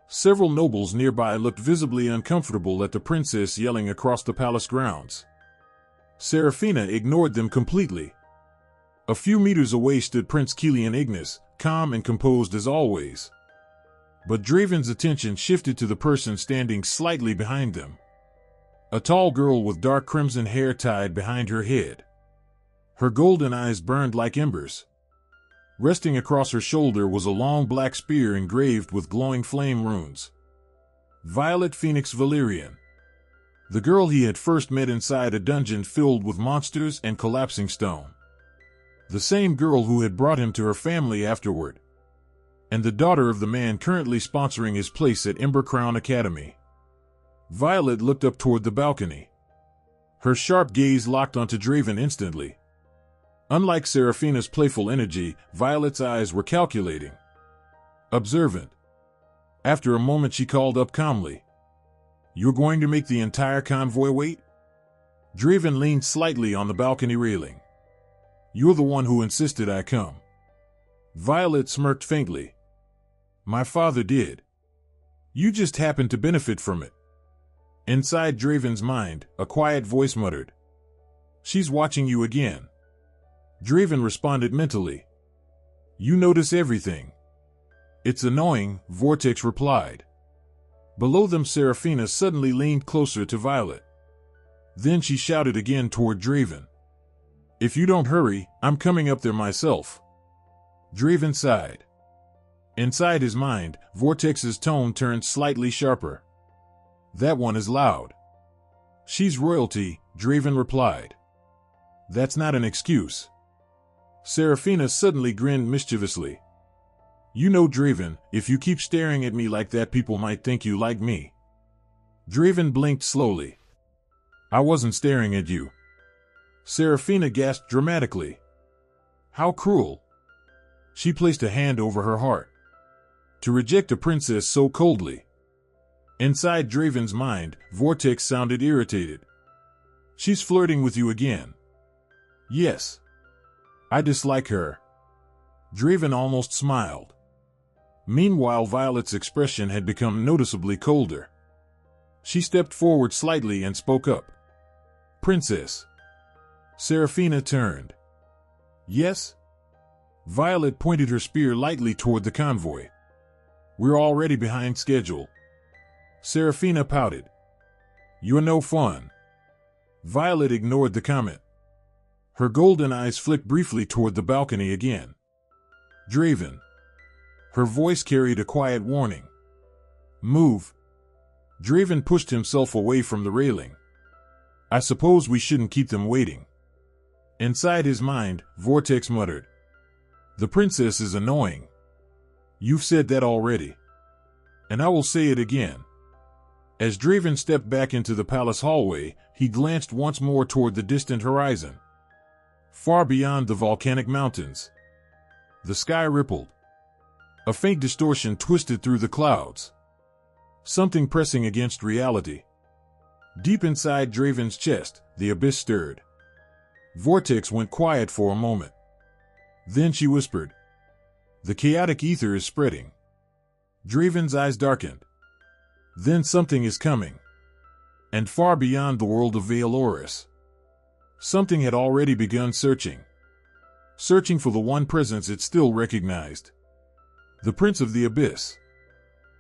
Several nobles nearby looked visibly uncomfortable at the princess yelling across the palace grounds. Seraphina ignored them completely. A few meters away stood Prince Kilian Ignis, calm and composed as always. But Draven's attention shifted to the person standing slightly behind them. A tall girl with dark crimson hair tied behind her head. Her golden eyes burned like embers. Resting across her shoulder was a long black spear engraved with glowing flame runes. Violet Phoenix Valerian. The girl he had first met inside a dungeon filled with monsters and collapsing stone. The same girl who had brought him to her family afterward. And the daughter of the man currently sponsoring his place at Ember Crown Academy. Violet looked up toward the balcony. Her sharp gaze locked onto Draven instantly. Unlike Seraphina's playful energy, Violet's eyes were calculating. Observant. After a moment she called up calmly. You're going to make the entire convoy wait? Draven leaned slightly on the balcony railing. You're the one who insisted I come. Violet smirked faintly. My father did. You just happened to benefit from it. Inside Draven's mind, a quiet voice muttered. She's watching you again. Draven responded mentally. You notice everything. It's annoying, Vortex replied. Below them, Seraphina suddenly leaned closer to Violet. Then she shouted again toward Draven. If you don't hurry, I'm coming up there myself. Draven sighed. Inside his mind, Vortex's tone turned slightly sharper. That one is loud. She's royalty, Draven replied. That's not an excuse. Seraphina suddenly grinned mischievously. You know, Draven, if you keep staring at me like that, people might think you like me. Draven blinked slowly. I wasn't staring at you. Seraphina gasped dramatically. How cruel. She placed a hand over her heart. To reject a princess so coldly. Inside Draven's mind, Vortex sounded irritated. She's flirting with you again. Yes. I dislike her. Draven almost smiled. Meanwhile, Violet's expression had become noticeably colder. She stepped forward slightly and spoke up. Princess. Seraphina turned. Yes? Violet pointed her spear lightly toward the convoy. We're already behind schedule. Seraphina pouted. You're no fun. Violet ignored the comment. Her golden eyes flicked briefly toward the balcony again. Draven. Her voice carried a quiet warning. Move. Draven pushed himself away from the railing. I suppose we shouldn't keep them waiting. Inside his mind, Vortex muttered. The princess is annoying. You've said that already. And I will say it again. As Draven stepped back into the palace hallway, he glanced once more toward the distant horizon. Far beyond the volcanic mountains. The sky rippled. A faint distortion twisted through the clouds. Something pressing against reality. Deep inside Draven's chest, the abyss stirred. Vortex went quiet for a moment. Then she whispered. The chaotic ether is spreading. Draven's eyes darkened. Then something is coming. And far beyond the world of Veloris. Something had already begun searching. Searching for the one presence it still recognized. The Prince of the Abyss.